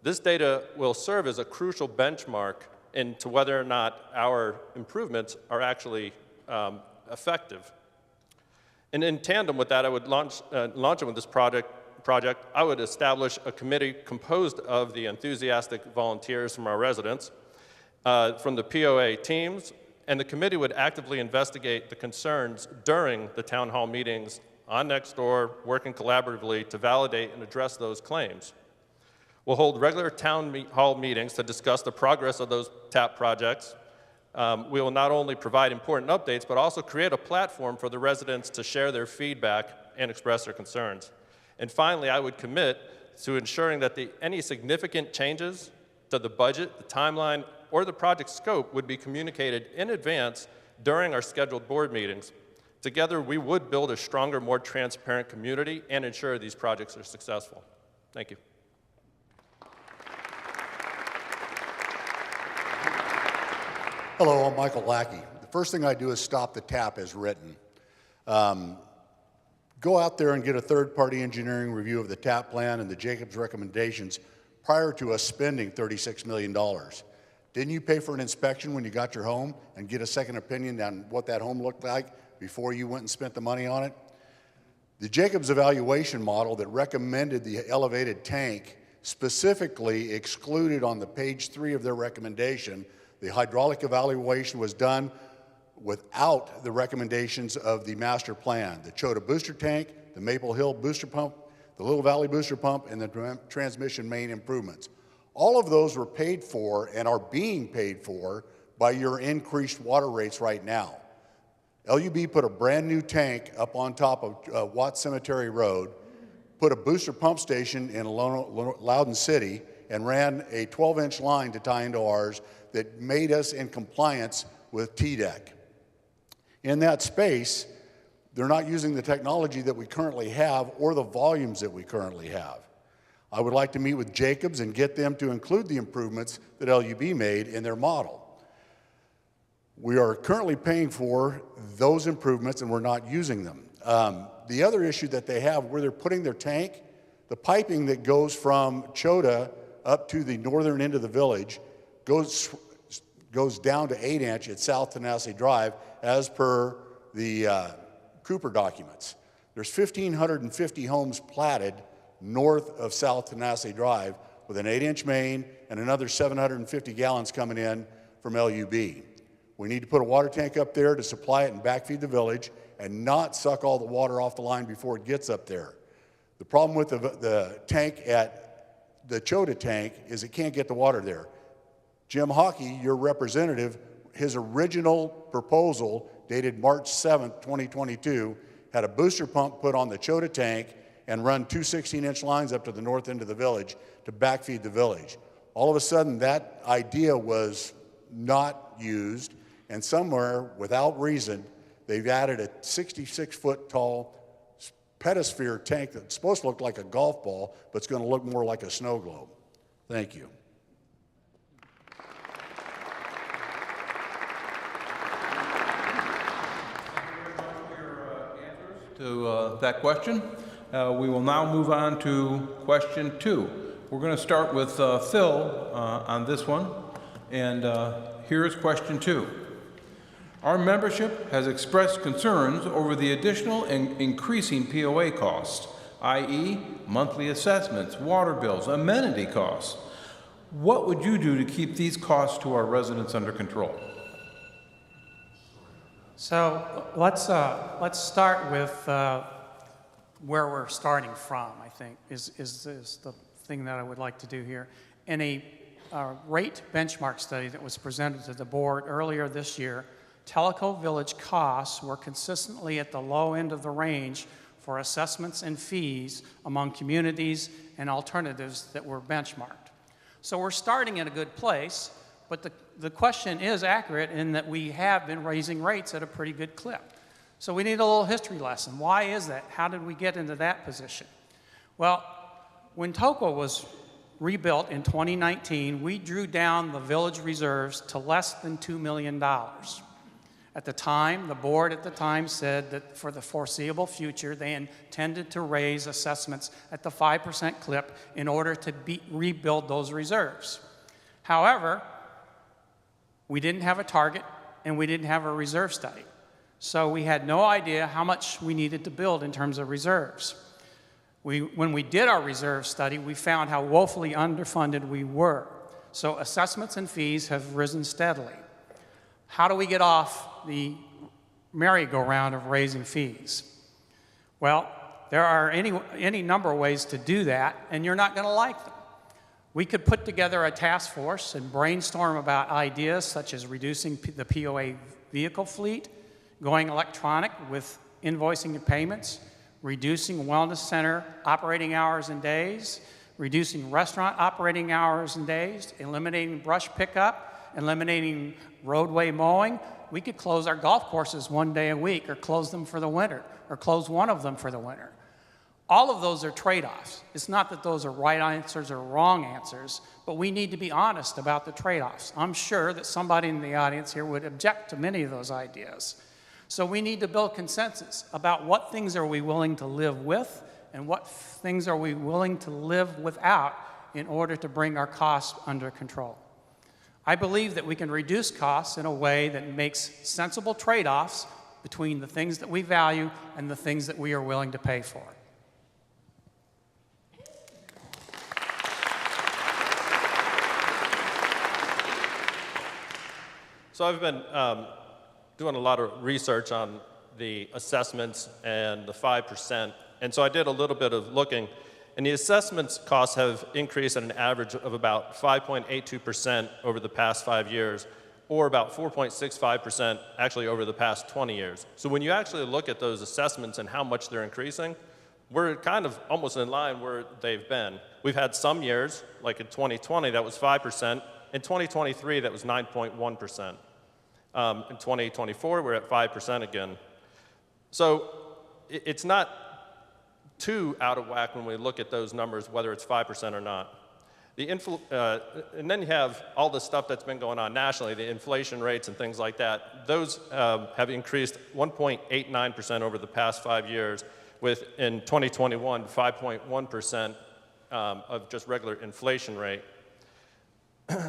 This data will serve as a crucial benchmark into whether or not our improvements are actually effective. And in tandem with that, I would launching with this project, I would establish a committee composed of the enthusiastic volunteers from our residents, from the POA teams, and the committee would actively investigate the concerns during the town hall meetings on Nextdoor, working collaboratively to validate and address those claims. We'll hold regular town hall meetings to discuss the progress of those TAP projects. We will not only provide important updates, but also create a platform for the residents to share their feedback and express their concerns. And finally, I would commit to ensuring that any significant changes to the budget, the timeline, or the project scope would be communicated in advance during our scheduled board meetings. Together, we would build a stronger, more transparent community and ensure these projects are successful. Thank you. Hello, I'm Michael Lackey. The first thing I do is stop the tap as written. Go out there and get a third-party engineering review of the TAP plan and the Jacobs recommendations prior to us spending $36 million. Didn't you pay for an inspection when you got your home and get a second opinion on what that home looked like before you went and spent the money on it? The Jacobs evaluation model that recommended the elevated tank specifically excluded on the page 3 of their recommendation. The hydraulic evaluation was done without the recommendations of the master plan. The Chota booster tank, the Maple Hill booster pump, the Little Valley booster pump, and the transmission main improvements. All of those were paid for and are being paid for by your increased water rates right now. LUB put a brand new tank up on top of Watts Cemetery Road, put a booster pump station in Loudoun City, and ran a 12-inch line to tie into ours that made us in compliance with TDEC. In that space, they're not using the technology that we currently have or the volumes that we currently have. I would like to meet with Jacobs and get them to include the improvements that LUB made in their model. We are currently paying for those improvements and we're not using them. The other issue that they have where they're putting their tank, the piping that goes from Chota up to the northern end of the village goes down to 8-inch at South Tennessee Drive as per the Cooper documents. There's 1,550 homes platted north of South Tennessee Drive with an 8-inch main and another 750 gallons coming in from LUB. We need to put a water tank up there to supply it and backfeed the village and not suck all the water off the line before it gets up there. The problem with the tank at the Chota tank is it can't get the water there. Jim Hockey, your representative, his original proposal dated March 7th, 2022, had a booster pump put on the Chota tank and run 2 16-inch lines up to the north end of the village to backfeed the village. All of a sudden, that idea was not used, and somewhere, without reason, they've added a 66-foot tall pedosphere tank that's supposed to look like a golf ball, but it's going to look more like a snow globe. Thank you. To that question. We will now move on to question 2. We're going to start with Phil on this one, and here is question 2. Our membership has expressed concerns over the additional and increasing POA costs, i.e. monthly assessments, water bills, amenity costs. What would you do to keep these costs to our residents under control? So let's start with where we're starting from, I think, is the thing that I would like to do here. In a rate benchmark study that was presented to the board earlier this year, Tellico Village costs were consistently at the low end of the range for assessments and fees among communities and alternatives that were benchmarked. So we're starting at a good place, but the question is accurate in that we have been raising rates at a pretty good clip. So we need a little history lesson. Why is that? How did we get into that position? Well, when TOCO was rebuilt in 2019, we drew down the village reserves to less than $2 million. At the time, the board at the time said that for the foreseeable future, they intended to raise assessments at the 5% clip in order to rebuild those reserves. However, we didn't have a target and we didn't have a reserve study. So we had no idea how much we needed to build in terms of reserves. When we did our reserve study, we found how woefully underfunded we were. So assessments and fees have risen steadily. How do we get off the merry-go-round of raising fees? Well, there are any number of ways to do that, and you're not going to like them. We could put together a task force and brainstorm about ideas such as reducing the POA vehicle fleet, going electronic with invoicing and payments, reducing wellness center operating hours and days, reducing restaurant operating hours and days, eliminating brush pickup, eliminating roadway mowing. We could close our golf courses one day a week, or close them for the winter, or close one of them for the winter. All of those are trade-offs. It's not that those are right answers or wrong answers, but we need to be honest about the trade-offs. I'm sure that somebody in the audience here would object to many of those ideas. So we need to build consensus about what things are we willing to live with and what things are we willing to live without in order to bring our costs under control. I believe that we can reduce costs in a way that makes sensible trade-offs between the things that we value and the things that we are willing to pay for. So I've been doing a lot of research on the assessments and the 5%. And so I did a little bit of looking, and the assessments costs have increased at an average of about 5.82% over the past 5 years, or about 4.65% actually over the past 20 years. So when you actually look at those assessments and how much they're increasing, we're kind of almost in line where they've been. We've had some years, like in 2020, that was 5%. In 2023, that was 9.1%. In 2024, we're at 5% again. So it's not too out of whack when we look at those numbers, whether it's 5% or not. And then you have all the stuff that's been going on nationally, the inflation rates and things like that. Those have increased 1.89% over the past 5 years, with in 2021, 5.1% of just regular inflation rate.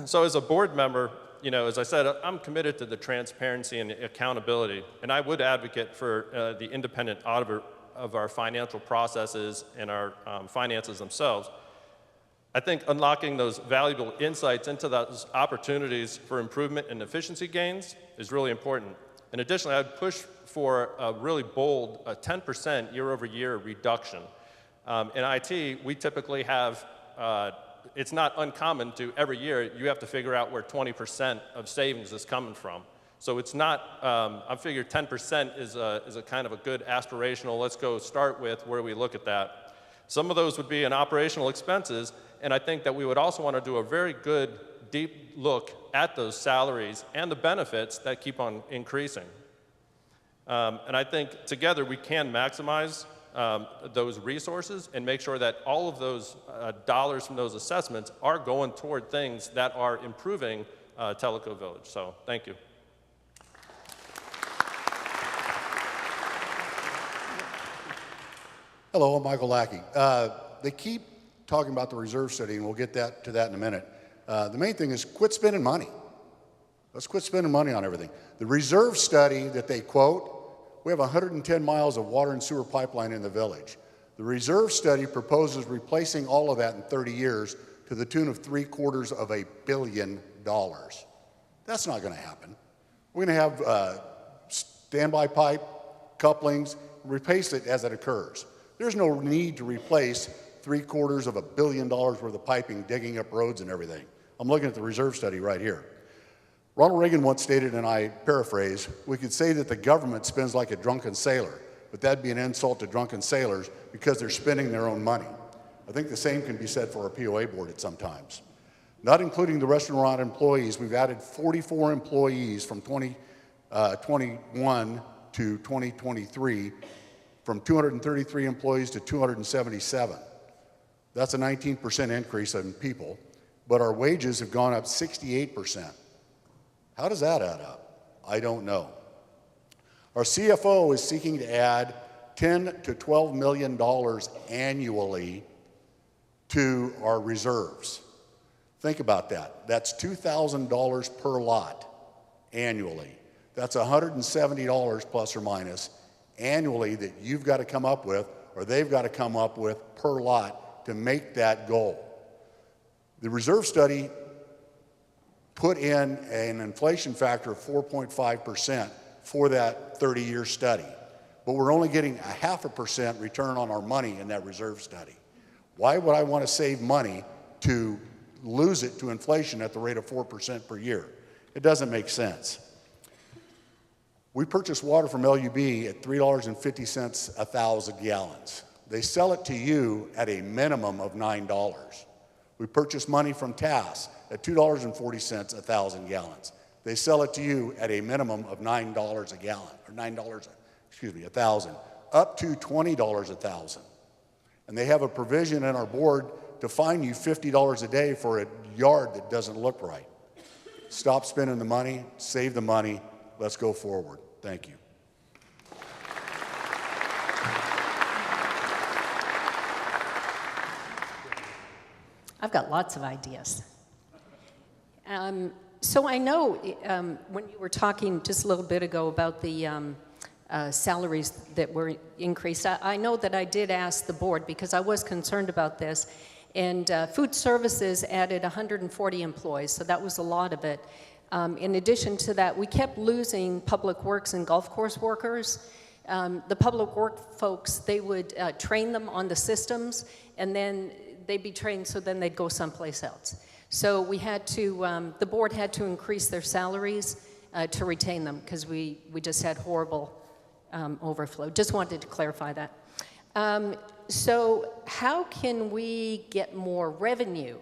So as a board member, you know, as I said, I'm committed to the transparency and accountability, and I would advocate for the independent auditor of our financial processes and our finances themselves. I think unlocking those valuable insights into those opportunities for improvement and efficiency gains is really important. And additionally, I'd push for a really bold 10% year-over-year reduction. In IT, we typically have it's not uncommon to every year you have to figure out where 20% of savings is coming from. So it's not, I figure 10% is a kind of a good aspirational, let's go start with where we look at that. Some of those would be in operational expenses, and I think that we would also want to do a very good deep look at those salaries and the benefits that keep on increasing. And I think together we can maximize those resources and make sure that all of those dollars from those assessments are going toward things that are improving Tellico Village. So thank you. Hello, I'm Michael Lackey. They keep talking about the reserve study, and we'll get to that in a minute. The main thing is quit spending money. Let's quit spending money on everything. The reserve study that they quote, we have 110 miles of water and sewer pipeline in the village. The reserve study proposes replacing all of that in 30 years to the tune of $750 million. That's not going to happen. We're going to have standby pipe, couplings, replace it as it occurs. There's no need to replace $750 million worth of piping, digging up roads and everything. I'm looking at the reserve study right here. Ronald Reagan once stated, and I paraphrase, we could say that the government spends like a drunken sailor, but that'd be an insult to drunken sailors because they're spending their own money. I think the same can be said for our POA board at some times. Not including the restaurant employees, we've added 44 employees from 2021 to 2023, from 233 employees to 277. That's a 19% increase in people, but our wages have gone up 68%. How does that add up? I don't know. Our CFO is seeking to add $10 to $12 million annually to our reserves. Think about that. That's $2,000 per lot annually. That's $170 plus or minus annually that you've got to come up with, or they've got to come up with per lot to make that goal. The reserve study put in an inflation factor of 4.5% for that 30-year study, but we're only getting a 0.5% return on our money in that reserve study. Why would I want to save money to lose it to inflation at the rate of 4% per year? It doesn't make sense. We purchase water from LUB at $3.50 a 1,000 gallons. They sell it to you at a minimum of $9. We purchase money from TAS at $2.40 a 1,000 gallons. They sell it to you at a minimum of $9 a gallon, or $9, excuse me, 1,000, up to $20 a 1,000. And they have a provision in our board to fine you $50 a day for a yard that doesn't look right. Stop spending the money, save the money, let's go forward. Thank you. I've got lots of ideas. So I know when you were talking just a little bit ago about the salaries that were increased, I know that I did ask the board because I was concerned about this, and food services added 140 employees, so that was a lot of it. In addition to that, we kept losing public works and golf course workers. The public work folks, they would train them on the systems, and then they'd be trained, so then they'd go someplace else. So we had to, the board had to increase their salaries to retain them because we just had horrible overflow. Just wanted to clarify that. So how can we get more revenue?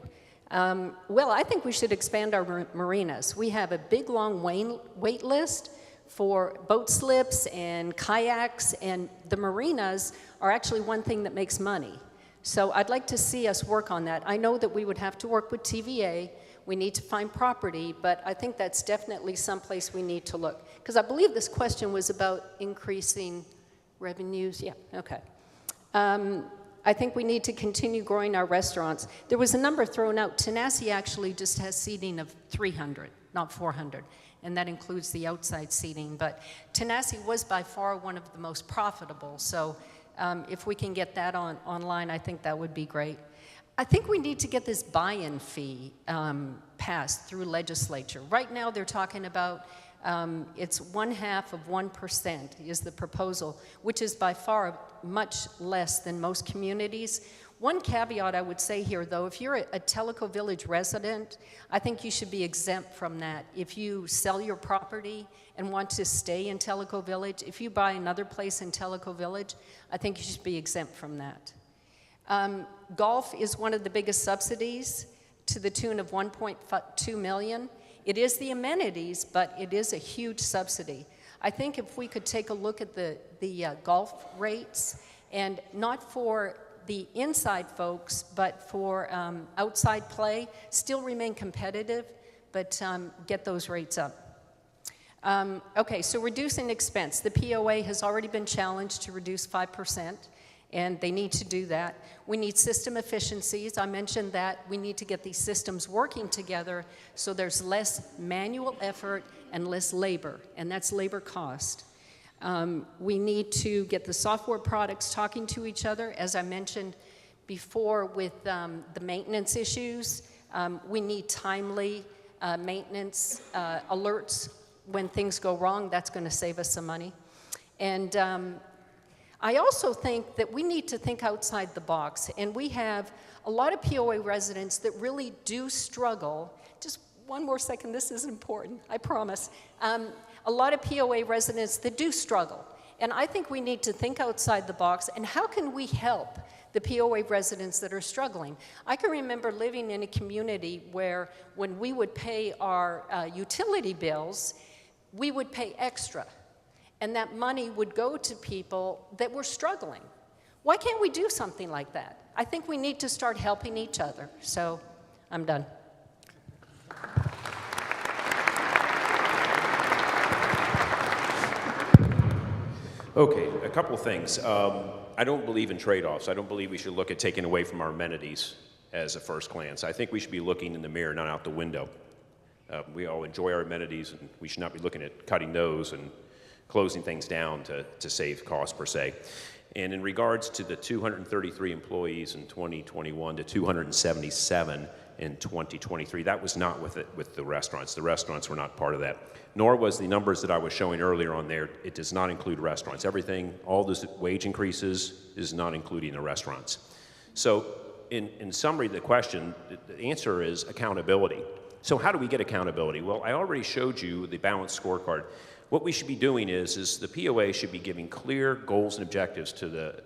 Well, I think we should expand our marinas. We have a big, long wait list for boat slips and kayaks, and the marinas are actually one thing that makes money. So I'd like to see us work on that. I know that we would have to work with TVA. We need to find property, but I think that's definitely someplace we need to look. Because I believe this question was about increasing revenues. Yeah, okay. I think we need to continue growing our restaurants. There was a number thrown out. Tanasi actually just has seating of 300, not 400, and that includes the outside seating. But Tanasi was by far one of the most profitable, so if we can get that online, I think that would be great. I think we need to get this buy-in fee passed through legislature. Right now, they're talking about it's 0.5% is the proposal, which is by far much less than most communities. One caveat I would say here, though, if you're a Tellico Village resident, I think you should be exempt from that. If you sell your property and want to stay in Tellico Village, if you buy another place in Tellico Village, I think you should be exempt from that. Golf is one of the biggest subsidies to the tune of $1.2 million. It is the amenities, but it is a huge subsidy. I think if we could take a look at the golf rates, and not for the inside folks, but for outside play, still remain competitive, but get those rates up. Okay, so reducing expense. The POA has already been challenged to reduce 5%, and they need to do that. We need system efficiencies. I mentioned that. We need to get these systems working together so there's less manual effort and less labor, and that's labor cost. We need to get the software products talking to each other. As I mentioned before with the maintenance issues, we need timely maintenance alerts when things go wrong. That's going to save us some money. And I also think that we need to think outside the box, and we have a lot of POA residents that really do struggle. Just one more second, this is important, I promise. A lot of POA residents that do struggle, and I think we need to think outside the box, and how can we help the POA residents that are struggling? I can remember living in a community where when we would pay our utility bills, we would pay extra. And that money would go to people that were struggling. Why can't we do something like that? I think we need to start helping each other. So I'm done. Okay, a couple of things. I don't believe in trade-offs. I don't believe we should look at taking away from our amenities as a first glance. I think we should be looking in the mirror, not out the window. We all enjoy our amenities, and we should not be looking at cutting those and closing things down to save costs per se. And in regards to the 233 employees in 2021 to 277 in 2023, that was not with the restaurants. The restaurants were not part of that. Nor was the numbers that I was showing earlier on there. It does not include restaurants. Everything, all those wage increases is not including the restaurants. So in summary, the question, the answer is accountability. So how do we get accountability? Well, I already showed you the balanced scorecard. What we should be doing is the POA should be giving clear goals and objectives to the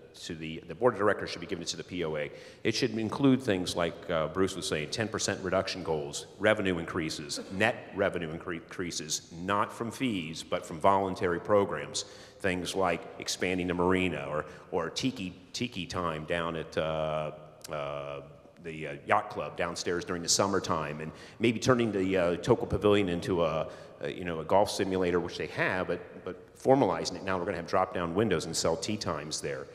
board of directors should be giving it to the POA. It should include things like Bruce was saying, 10% reduction goals, revenue increases, net revenue increases, not from fees, but from voluntary programs. Things like expanding the marina or tiki time down at the yacht club downstairs during the summertime, and maybe turning the Toco Pavilion into a golf simulator, which they have, but formalizing it now. We're going to have drop-down windows and sell tea times there.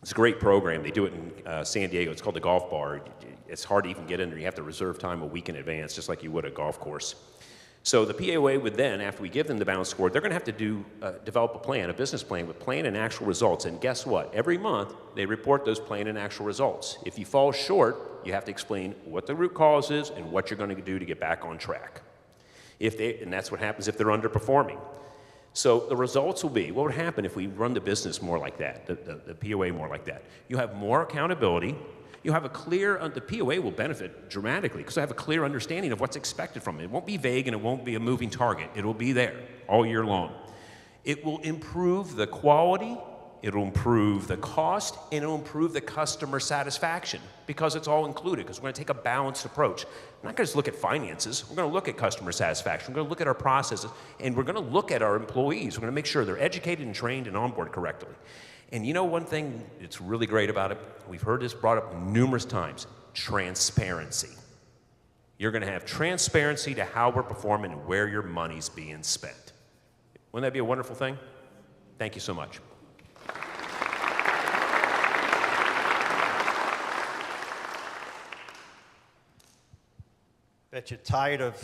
It's a great program. They do it in San Diego. It's called the Golf Bar. It's hard to even get in there. You have to reserve time a week in advance, just like you would a golf course. So the POA would then, after we give them the balanced score, they're going to have to develop a plan, a business plan with plan and actual results. And guess what? Every month, they report those plan and actual results. If you fall short, you have to explain what the root cause is and what you're going to do to get back on track. And that's what happens if they're underperforming. So the results will be, what would happen if we run the business more like that, the POA more like that? You have more accountability. You have a clear, the POA will benefit dramatically because I have a clear understanding of what's expected from it. It won't be vague and it won't be a moving target. It will be there all year long. It will improve the quality, it'll improve the cost, and it'll improve the customer satisfaction because it's all included, because we're going to take a balanced approach. We're not going to just look at finances. We're going to look at customer satisfaction. We're going to look at our processes, and we're going to look at our employees. We're going to make sure they're educated and trained and onboard correctly. And you know one thing that's really great about it? We've heard this brought up numerous times, transparency. You're going to have transparency to how we're performing and where your money's being spent. Wouldn't that be a wonderful thing? Thank you so much. Bet you're tired of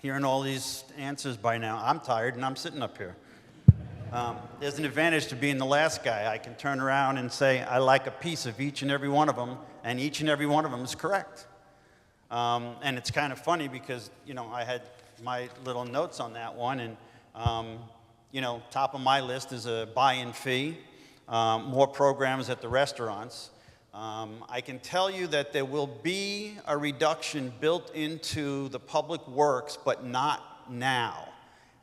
hearing all these answers by now. I'm tired, and I'm sitting up here. There's an advantage to being the last guy. I can turn around and say, I like a piece of each and every one of them, and each and every one of them is correct. And it's kind of funny because, I had my little notes on that one, and, top of my list is a buy-in fee, more programs at the restaurants. I can tell you that there will be a reduction built into the public works, but not now.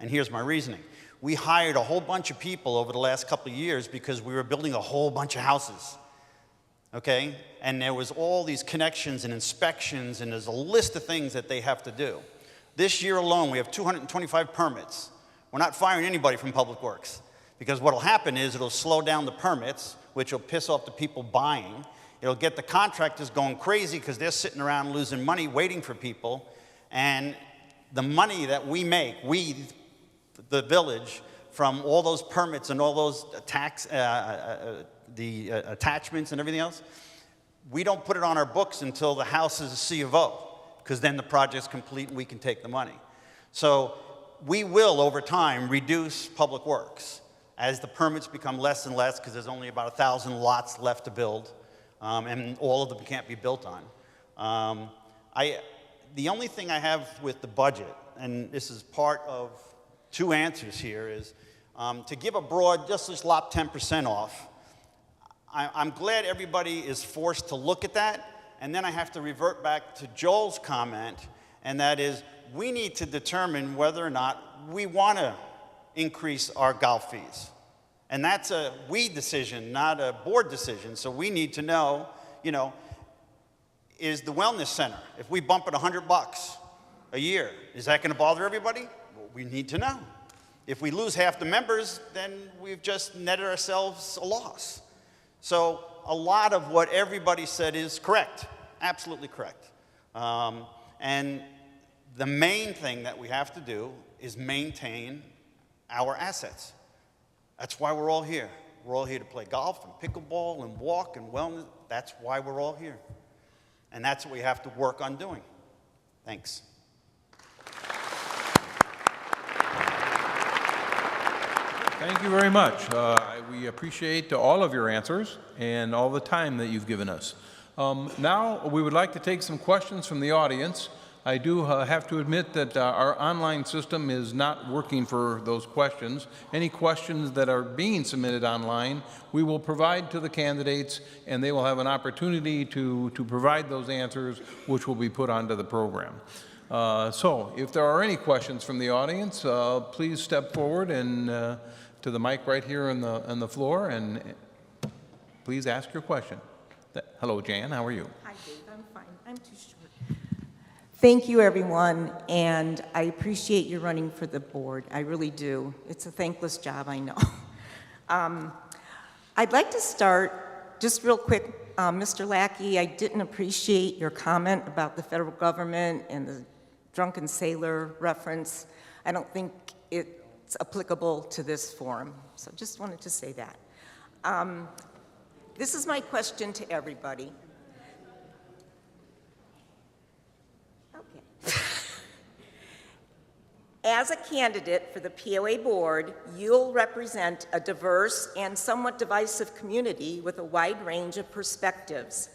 And here's my reasoning. We hired a whole bunch of people over the last couple of years because we were building a whole bunch of houses, okay? And there was all these connections and inspections, and there's a list of things that they have to do. This year alone, we have 225 permits. We're not firing anybody from Public Works because what'll happen is it'll slow down the permits, which will piss off the people buying. It'll get the contractors going crazy because they're sitting around losing money waiting for people. And the money that we make, the village, from all those permits and all those attachments and everything else, we don't put it on our books until the house is a C of O, because then the project's complete and we can take the money. So we will, over time, reduce public works as the permits become less and less, because there's only about 1,000 lots left to build, and all of them can't be built on. The only thing I have with the budget, and this is part of two answers here, is to give a broad, just lop 10% off. I'm glad everybody is forced to look at that, and then I have to revert back to Joel's comment, and that is we need to determine whether or not we want to increase our golf fees. And that's a we decision, not a board decision. So we need to know, is the wellness center, if we bump it $100 a year, is that going to bother everybody? Well, we need to know. If we lose half the members, then we've just netted ourselves a loss. So a lot of what everybody said is correct, absolutely correct. And the main thing that we have to do is maintain our assets. That's why we're all here. We're all here to play golf and pickleball and walk and wellness. That's why we're all here. And that's what we have to work on doing. Thanks. Thank you very much. We appreciate all of your answers and all the time that you've given us. Now, we would like to take some questions from the audience. I do have to admit that our online system is not working for those questions. Any questions that are being submitted online, we will provide to the candidates, and they will have an opportunity to provide those answers, which will be put onto the program. So, if there are any questions from the audience, please step forward and to the mic right here on the floor, and please ask your question. Hello, Jan. How are you? Hi, Dave. I'm fine. I'm too short. Thank you, everyone, and I appreciate you running for the board. I really do. It's a thankless job, I know. I'd like to start just real quick. Mr. Lackey, I didn't appreciate your comment about the federal government and the drunken sailor reference. I don't think it's applicable to this forum, so just wanted to say that. This is my question to everybody. Okay. As a candidate for the POA Board, you'll represent a diverse and somewhat divisive community with a wide range of perspectives.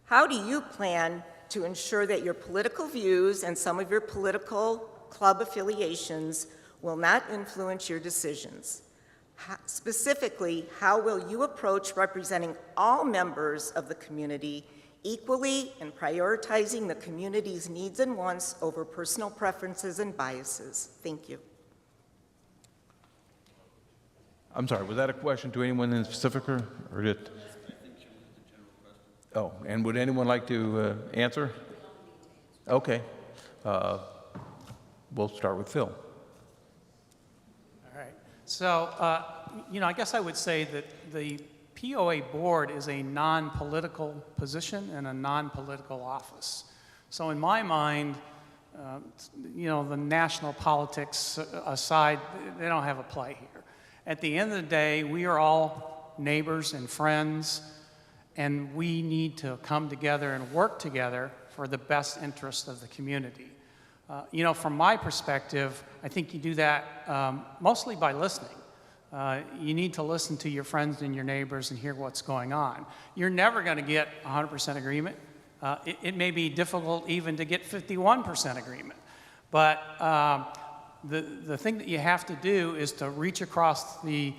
How do you plan to ensure that your political views and some of your political club affiliations will not influence your decisions? Specifically, how will you approach representing all members of the community equally and prioritizing the community's needs and wants over personal preferences and biases? Thank you. I'm sorry, was that a question to anyone in specific, or did? Oh, and would anyone like to answer? Okay. We'll start with Phil. All right. So, I guess I would say that the POA Board is a non-political position and a non-political office. So in my mind, the national politics aside, they don't have a play here. At the end of the day, we are all neighbors and friends, and we need to come together and work together for the best interest of the community. From my perspective, I think you do that mostly by listening. You need to listen to your friends and your neighbors and hear what's going on. You're never going to get 100% agreement. It may be difficult even to get 51% agreement. But the thing that you have to do is to reach across the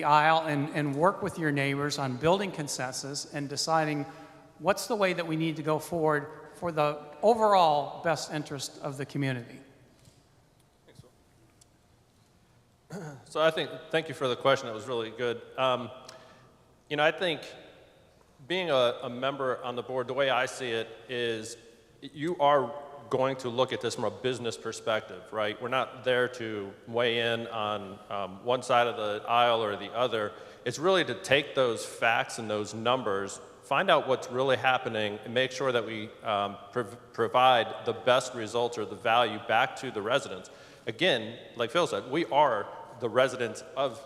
aisle and work with your neighbors on building consensus and deciding what's the way that we need to go forward for the overall best interest of the community. So thank you for the question. That was really good. I think being a member on the board, the way I see it is you are going to look at this from a business perspective, right? We're not there to weigh in on one side of the aisle or the other. It's really to take those facts and those numbers, find out what's really happening, and make sure that we provide the best results or the value back to the residents. Again, like Phil said, we are the residents of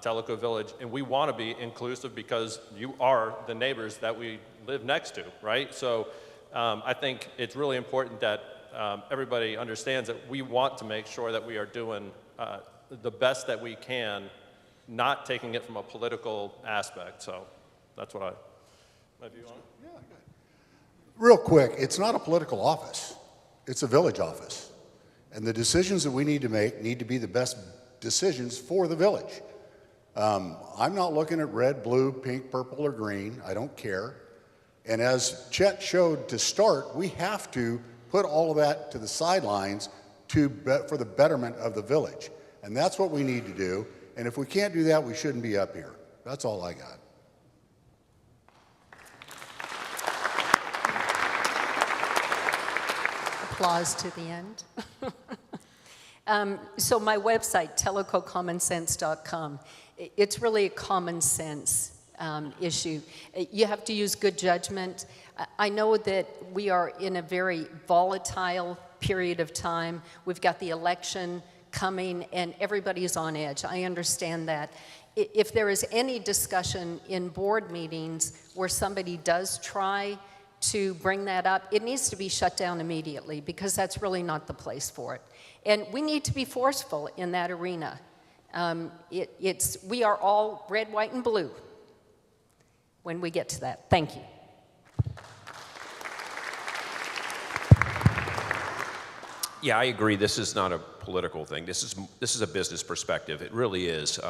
Tellico Village, and we want to be inclusive because you are the neighbors that we live next to, right? So I think it's really important that everybody understands that we want to make sure that we are doing the best that we can, not taking it from a political aspect. So that's what my view on it. Yeah, good. Real quick, it's not a political office. It's a village office. And the decisions that we need to make need to be the best decisions for the village. I'm not looking at red, blue, pink, purple, or green. I don't care. And as Chet showed to start, we have to put all of that to the sidelines for the betterment of the village. And that's what we need to do. And if we can't do that, we shouldn't be up here. That's all I got. Applause to the end. So my website, tellicocommonsense.com, it's really a common sense issue. You have to use good judgment. I know that we are in a very volatile period of time. We've got the election coming and everybody's on edge. I understand that. If there is any discussion in board meetings where somebody does try to bring that up, it needs to be shut down immediately because that's really not the place for it. And we need to be forceful in that arena. We are all red, white, and blue when we get to that. Thank you. Yeah, I agree. This is not a political thing. This is a business perspective. It really is.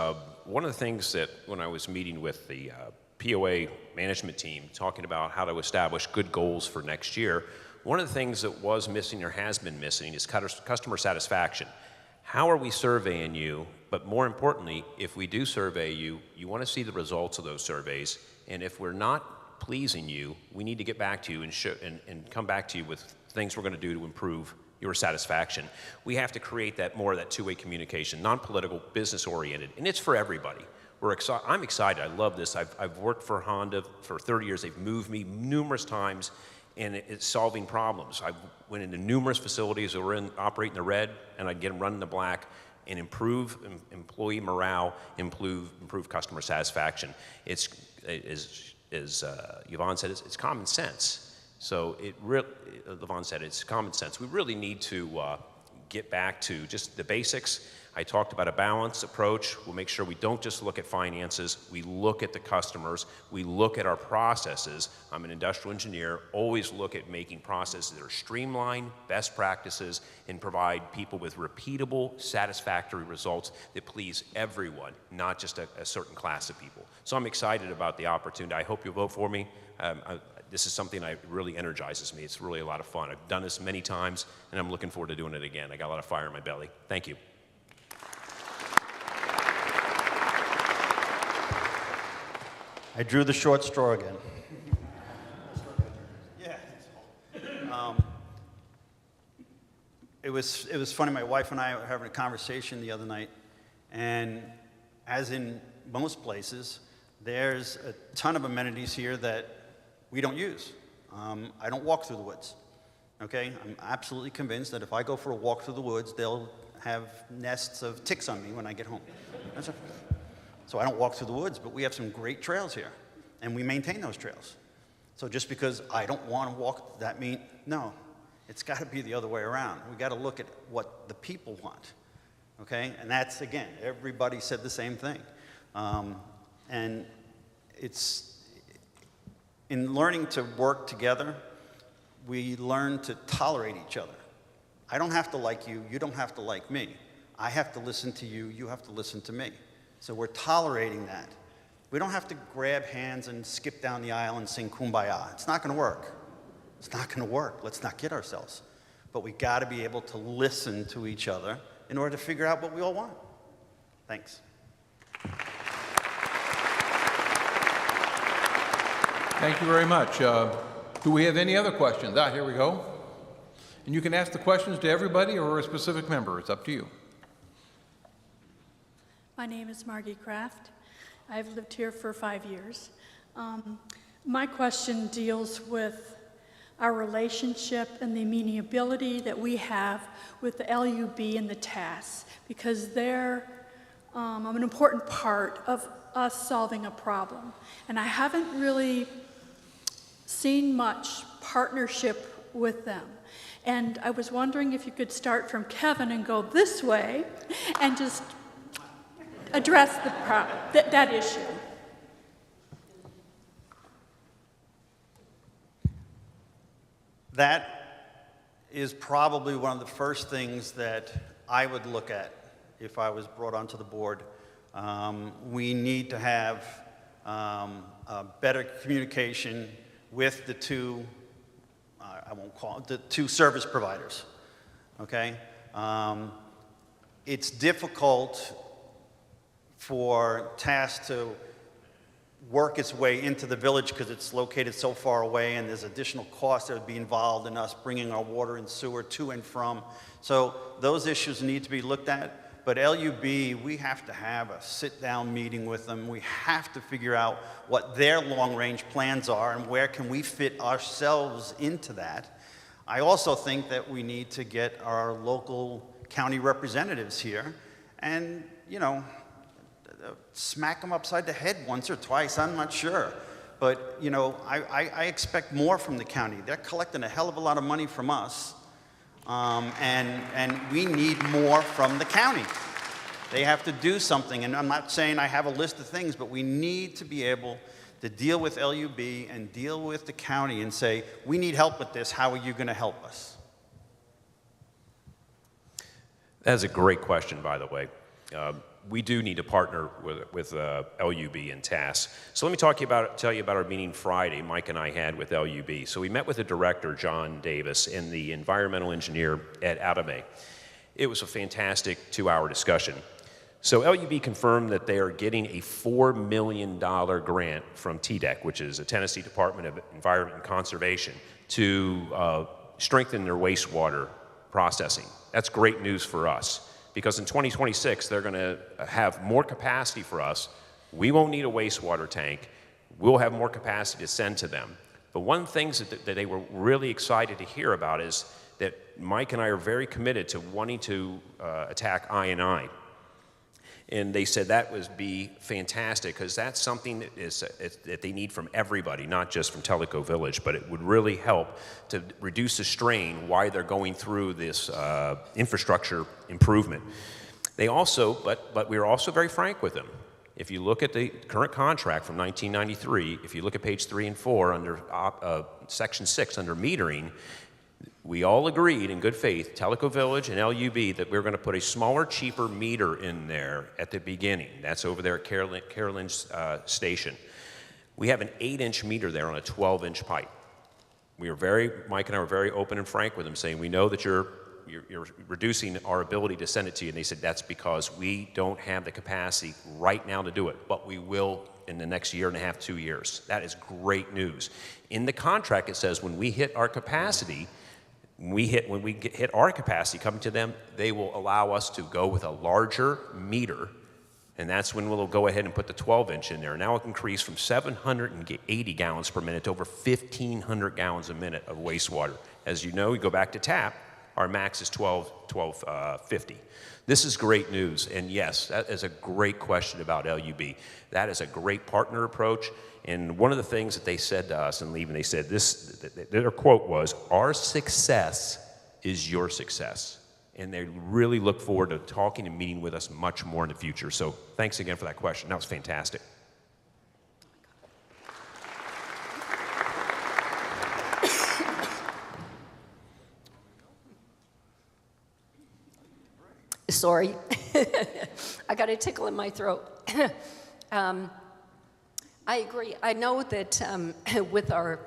One of the things that when I was meeting with the POA management team, talking about how to establish good goals for next year, one of the things that was missing or has been missing is customer satisfaction. How are we surveying you? But more importantly, if we do survey you, you want to see the results of those surveys. And if we're not pleasing you, we need to get back to you and come back to you with things we're going to do to improve your satisfaction. We have to create more of that two-way communication, non-political, business-oriented, and it's for everybody. I'm excited. I love this. I've worked for Honda for 30 years. They've moved me numerous times, and it's solving problems. I went into numerous facilities that were operating in the red, and I'd get them running the black and improve employee morale, improve customer satisfaction. It's, as Yvonne said, it's common sense. So Yvonne said it's common sense. We really need to get back to just the basics. I talked about a balanced approach. We'll make sure we don't just look at finances. We look at the customers. We look at our processes. I'm an industrial engineer. Always look at making processes that are streamlined, best practices, and provide people with repeatable, satisfactory results that please everyone, not just a certain class of people. So I'm excited about the opportunity. I hope you'll vote for me. This is something that really energizes me. It's really a lot of fun. I've done this many times, and I'm looking forward to doing it again. I got a lot of fire in my belly. Thank you. I drew the short straw again. Yeah. It was funny. My wife and I were having a conversation the other night, and as in most places, there's a ton of amenities here that we don't use. I don't walk through the woods. Okay, I'm absolutely convinced that if I go for a walk through the woods, they'll have nests of ticks on me when I get home. So I don't walk through the woods, but we have some great trails here, and we maintain those trails. So just because I don't want to walk, that means, no, it's got to be the other way around. We got to look at what the people want, okay? And that's, again, everybody said the same thing. And it's, in learning to work together, we learn to tolerate each other. I don't have to like you, you don't have to like me. I have to listen to you, you have to listen to me. So we're tolerating that. We don't have to grab hands and skip down the aisle and sing Kumbaya. It's not going to work. It's not going to work. Let's not kid ourselves. But we got to be able to listen to each other in order to figure out what we all want. Thanks. Thank you very much. Do we have any other questions? Here we go. And you can ask the questions to everybody or a specific member. It's up to you. My name is Margie Kraft. I've lived here for 5 years. My question deals with our relationship and the amenability that we have with the LUB and the TAS, because they're an important part of us solving a problem. And I haven't really seen much partnership with them. And I was wondering if you could start from Kevin and go this way and just address the that issue. That is probably one of the first things that I would look at if I was brought onto the board. We need to have a better communication with the two, I won't call it, the two service providers, okay? It's difficult for TAS to work its way into the village because it's located so far away, and there's additional costs that would be involved in us bringing our water and sewer to and from. So those issues need to be looked at. But LUB, we have to have a sit-down meeting with them. We have to figure out what their long-range plans are and where can we fit ourselves into that. I also think that we need to get our local county representatives here and, you know, smack them upside the head once or twice, I'm not sure. But, you know, I expect more from the county. They're collecting a hell of a lot of money from us, and we need more from the county. They have to do something, and I'm not saying I have a list of things, but we need to be able to deal with LUB and deal with the county and say, we need help with this, how are you going to help us? That's a great question, by the way. We do need to partner with LUB and TAS. So let me tell you about our meeting Friday Mike and I had with LUB. So we met with the director, John Davis, and the environmental engineer, Ed Adame. It was a fantastic 2-hour discussion. So LUB confirmed that they are getting a $4 million grant from TDEC, which is the Tennessee Department of Environment and Conservation, to strengthen their wastewater processing. That's great news for us, because in 2026, they're going to have more capacity for us. We won't need a wastewater tank. We'll have more capacity to send to them. But one of the things that they were really excited to hear about is that Mike and I are very committed to wanting to attack I&I. And they said that would be fantastic, because that's something that they need from everybody, not just from Tellico Village, but it would really help to reduce the strain while they're going through this infrastructure improvement. They also, but we were also very frank with them. If you look at the current contract from 1993, if you look at page 3 and 4 under section 6 under metering, we all agreed in good faith, Tellico Village and LUB, that we were going to put a smaller, cheaper meter in there at the beginning. That's over there at Carolyn's station. We have an 8-inch meter there on a 12-inch pipe. Mike and I were very open and frank with them, saying, we know that you're reducing our ability to send it to you. And they said, that's because we don't have the capacity right now to do it, but we will in the next year and a half, 2 years. That is great news. In the contract, it says when we hit our capacity, when we hit our capacity coming to them, they will allow us to go with a larger meter, and that's when we'll go ahead and put the 12-inch in there. Now it can increase from 780 gallons per minute to over 1,500 gallons a minute of wastewater. As you know, we go back to tap, our max is 1250. This is great news, and yes, that is a great question about LUB. That is a great partner approach. And one of the things that they said to us in leaving, they said their quote was, our success is your success. And they really look forward to talking and meeting with us much more in the future. So thanks again for that question. That was fantastic. Sorry, I got a tickle in my throat. I agree. I know that with our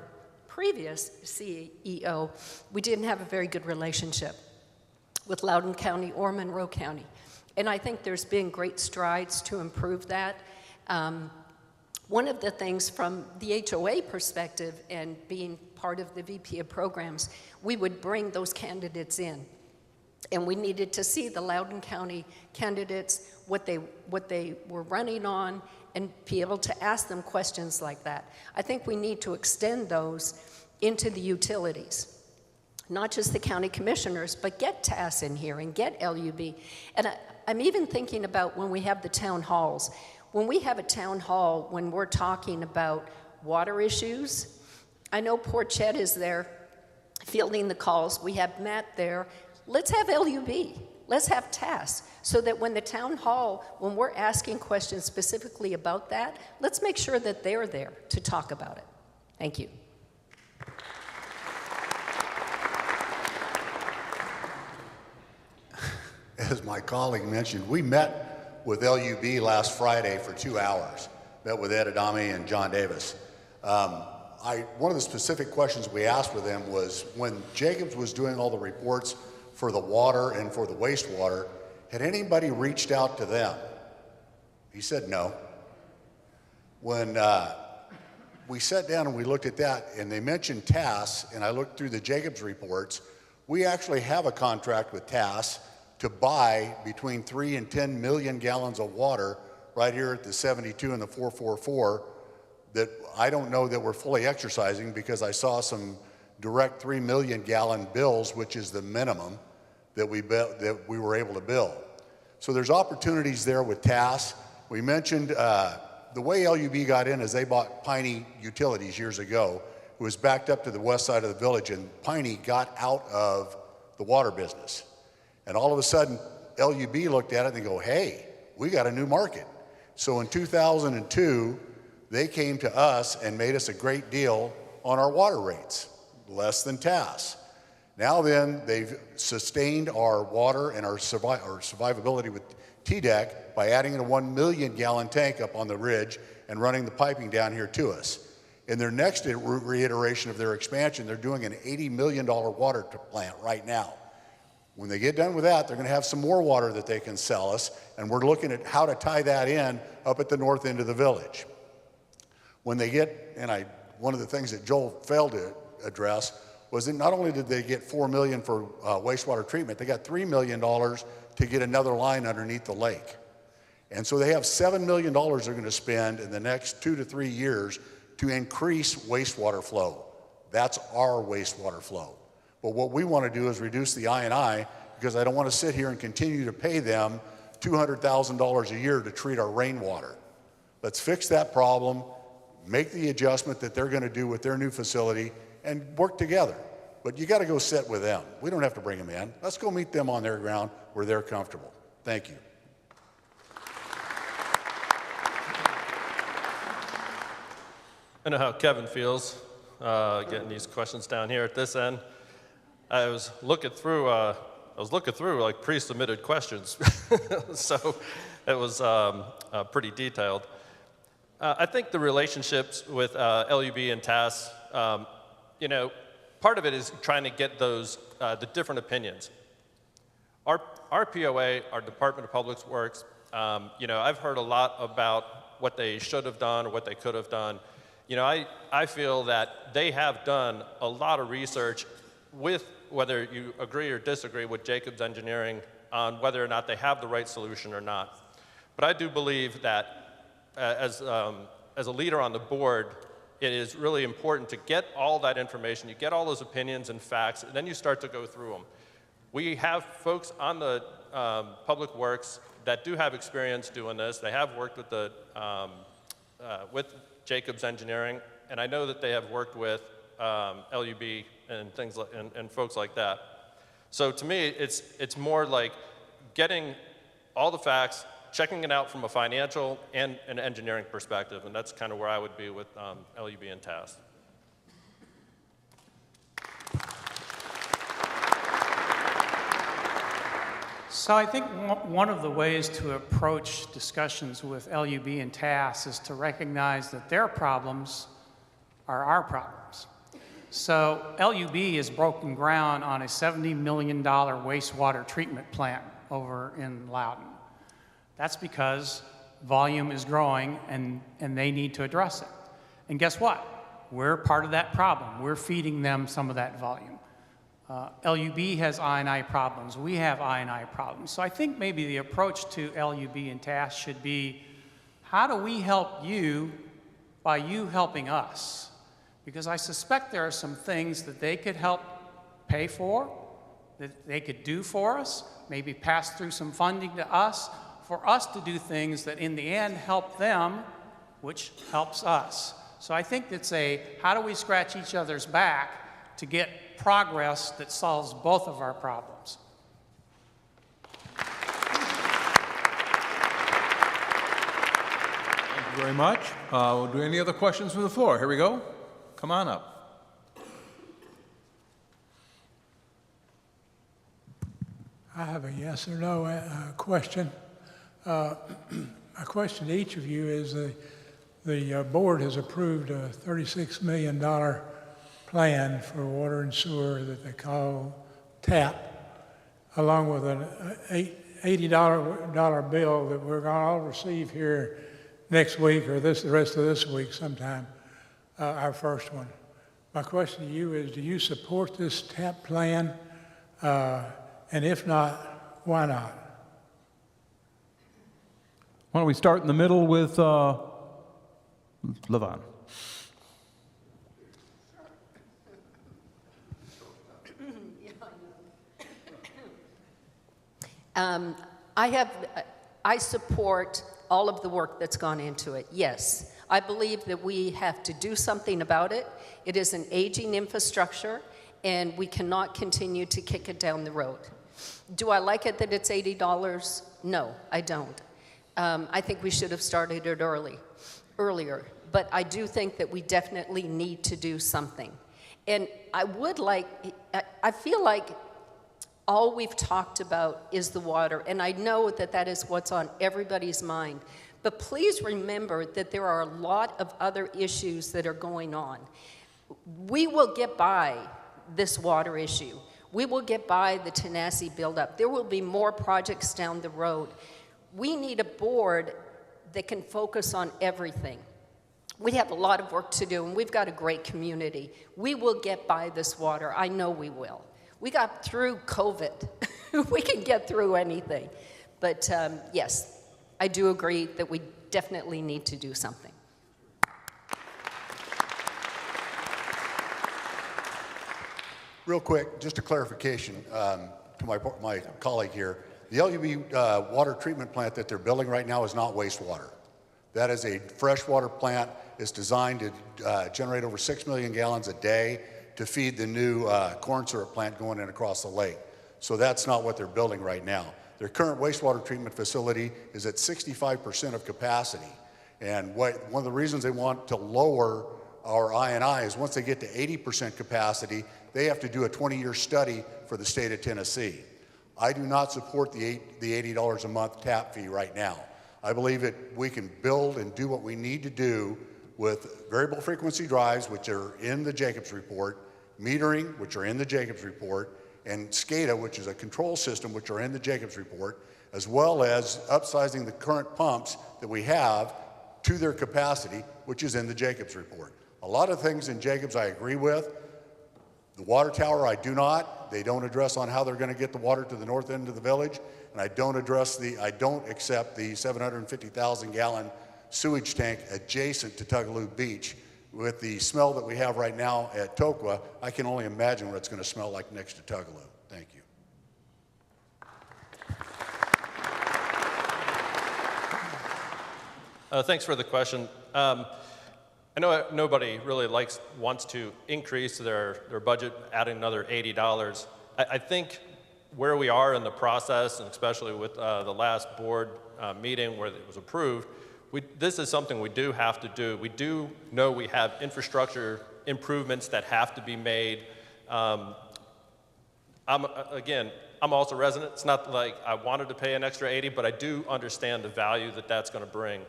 previous CEO, we didn't have a very good relationship with Loudoun County or Monroe County. And I think there's been great strides to improve that. One of the things from the HOA perspective and being part of the VP of programs, we would bring those candidates in. And we needed to see the Loudoun County candidates, what they were running on, and be able to ask them questions like that. I think we need to extend those into the utilities, not just the county commissioners, but get TAS in here and get LUB. And I'm even thinking about when we have the town halls. When we have a town hall, when we're talking about water issues, I know poor Chet is there fielding the calls. We have Matt there. Let's have LUB. Let's have TAS, so that when the town hall, when we're asking questions specifically about that, let's make sure that they're there to talk about it. Thank you. As my colleague mentioned, we met with LUB last Friday for 2 hours. Met with Ed Adame and John Davis. One of the specific questions we asked with them was, when Jacobs was doing all the reports for the water and for the wastewater, had anybody reached out to them? He said no. When we sat down and we looked at that, and they mentioned TAS, and I looked through the Jacobs reports, we actually have a contract with TAS to buy between 3 and 10 million gallons of water right here at the 72 and the 444 that I don't know that we're fully exercising, because I saw some direct 3 million gallon bills, which is the minimum that we were able to build. So there's opportunities there with TAS. We mentioned the way LUB got in is they bought Piney Utilities years ago, who was backed up to the west side of the village, and Piney got out of the water business. And all of a sudden, LUB looked at it and they go, hey, we got a new market. So in 2002, they came to us and made us a great deal on our water rates, less than TAS. Now then, they've sustained our water and our survivability with TDEC by adding in a 1 million gallon tank up on the ridge and running the piping down here to us. In their next reiteration of their expansion, they're doing an $80 million water plant right now. When they get done with that, they're going to have some more water that they can sell us, and we're looking at how to tie that in up at the north end of the village. When they get, one of the things that Joel failed to address was that not only did they get $4 million for wastewater treatment, they got $3 million to get another line underneath the lake. And so they have $7 million they're going to spend in the next 2 to 3 years to increase wastewater flow. That's our wastewater flow. But what we want to do is reduce the I&I, because I don't want to sit here and continue to pay them $200,000 a year to treat our rainwater. Let's fix that problem, make the adjustment that they're going to do with their new facility, and work together. But you got to go sit with them. We don't have to bring them in. Let's go meet them on their ground where they're comfortable. Thank you. I know how Kevin feels getting these questions down here at this end. I was looking through like pre-submitted questions, so it was pretty detailed. I think the relationships with LUB and TAS, part of it is trying to get those the different opinions. Our POA, our Department of Public Works, I've heard a lot about what they should have done or what they could have done. I feel that they have done a lot of research with, whether you agree or disagree with Jacobs Engineering, on whether or not they have the right solution or not. But I do believe that as a leader on the board, it is really important to get all that information, you get all those opinions and facts, and then you start to go through them. We have folks on the Public Works that do have experience doing this. They have worked with with Jacobs Engineering, and I know that they have worked with LUB and things like, and folks like that. So to me, it's more like getting all the facts, checking it out from a financial and an engineering perspective, and that's kind of where I would be with LUB and TAS. So I think one of the ways to approach discussions with LUB and TAS is to recognize that their problems are our problems. So LUB has broken ground on a $70 million wastewater treatment plant over in Loudoun. That's because volume is growing and they need to address it. And guess what? We're part of that problem. We're feeding them some of that volume. LUB has I&I problems. We have I&I problems. So I think maybe the approach to LUB and TAS should be, how do we help you by you helping us? Because I suspect there are some things that they could help pay for, that they could do for us, maybe pass through some funding to us, for us to do things that in the end help them, which helps us. So I think it's how do we scratch each other's back to get progress that solves both of our problems. Thank you very much. Do any other questions from the floor? Here we go. Come on up. I have a yes or no question. My question to each of you is the board has approved a $36 million plan for water and sewer that they call TAP, along with an $80 bill that we're going to all receive here next week or the rest of this week sometime, our first one. My question to you is, do you support this TAP plan? And if not, why not? Why don't we start in the middle with Levon? I support all of the work that's gone into it, yes. I believe that we have to do something about it. It is an aging infrastructure, and we cannot continue to kick it down the road. Do I like it that it's $80? No, I don't. I think we should have started it earlier, but I do think that we definitely need to do something. And I feel like all we've talked about is the water, and I know that that is what's on everybody's mind. But please remember that there are a lot of other issues that are going on. We will get by this water issue. We will get by the Tanasi buildup. There will be more projects down the road. We need a board that can focus on everything. We have a lot of work to do, and we've got a great community. We will get by this water. I know we will. We got through COVID. We can get through anything. But yes, I do agree that we definitely need to do something. Real quick, just a clarification to my colleague here. The LUB water treatment plant that they're building right now is not wastewater. That is a freshwater plant. It's designed to generate over 6 million gallons a day to feed the new corn syrup plant going in across the lake. So that's not what they're building right now. Their current wastewater treatment facility is at 65% of capacity. And one of the reasons they want to lower our I&I is once they get to 80% capacity, they have to do a 20-year study for the state of Tennessee. I do not support the $80 a month tap fee right now. I believe that we can build and do what we need to do with variable frequency drives, which are in the Jacobs report, metering, which are in the Jacobs report, and SCADA, which is a control system, which are in the Jacobs report, as well as upsizing the current pumps that we have to their capacity, which is in the Jacobs report. A lot of things in Jacobs I agree with. The water tower I do not. They don't address on how they're going to get the water to the north end of the village, and I don't accept the 750,000 gallon sewage tank adjacent to Tugaloo Beach. With the smell that we have right now at Tokwa, I can only imagine what it's going to smell like next to Tugaloo. Thank you. Thanks for the question. I know nobody really wants to increase their budget, adding another $80. I think where we are in the process, and especially with the last board meeting where it was approved, this is something we do have to do. We do know we have infrastructure improvements that have to be made. I'm also a resident. It's not like I wanted to pay an extra $80, but I do understand the value that that's going to bring.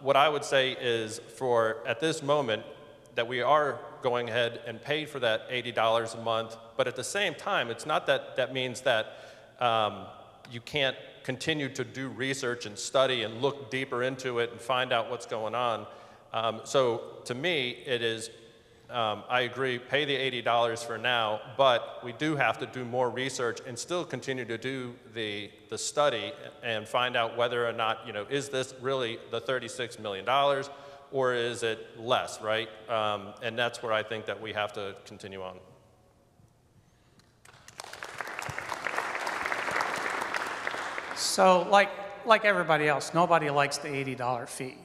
What I would say is at this moment, that we are going ahead and pay for that $80 a month, but at the same time, it's not that means that you can't continue to do research and study and look deeper into it and find out what's going on. So to me, it is, I agree, pay the $80 for now, but we do have to do more research and still continue to do the study and find out whether or not, is this really the $36 million or is it less, right? And that's where I think that we have to continue on. So like everybody else, nobody likes the $80 fee.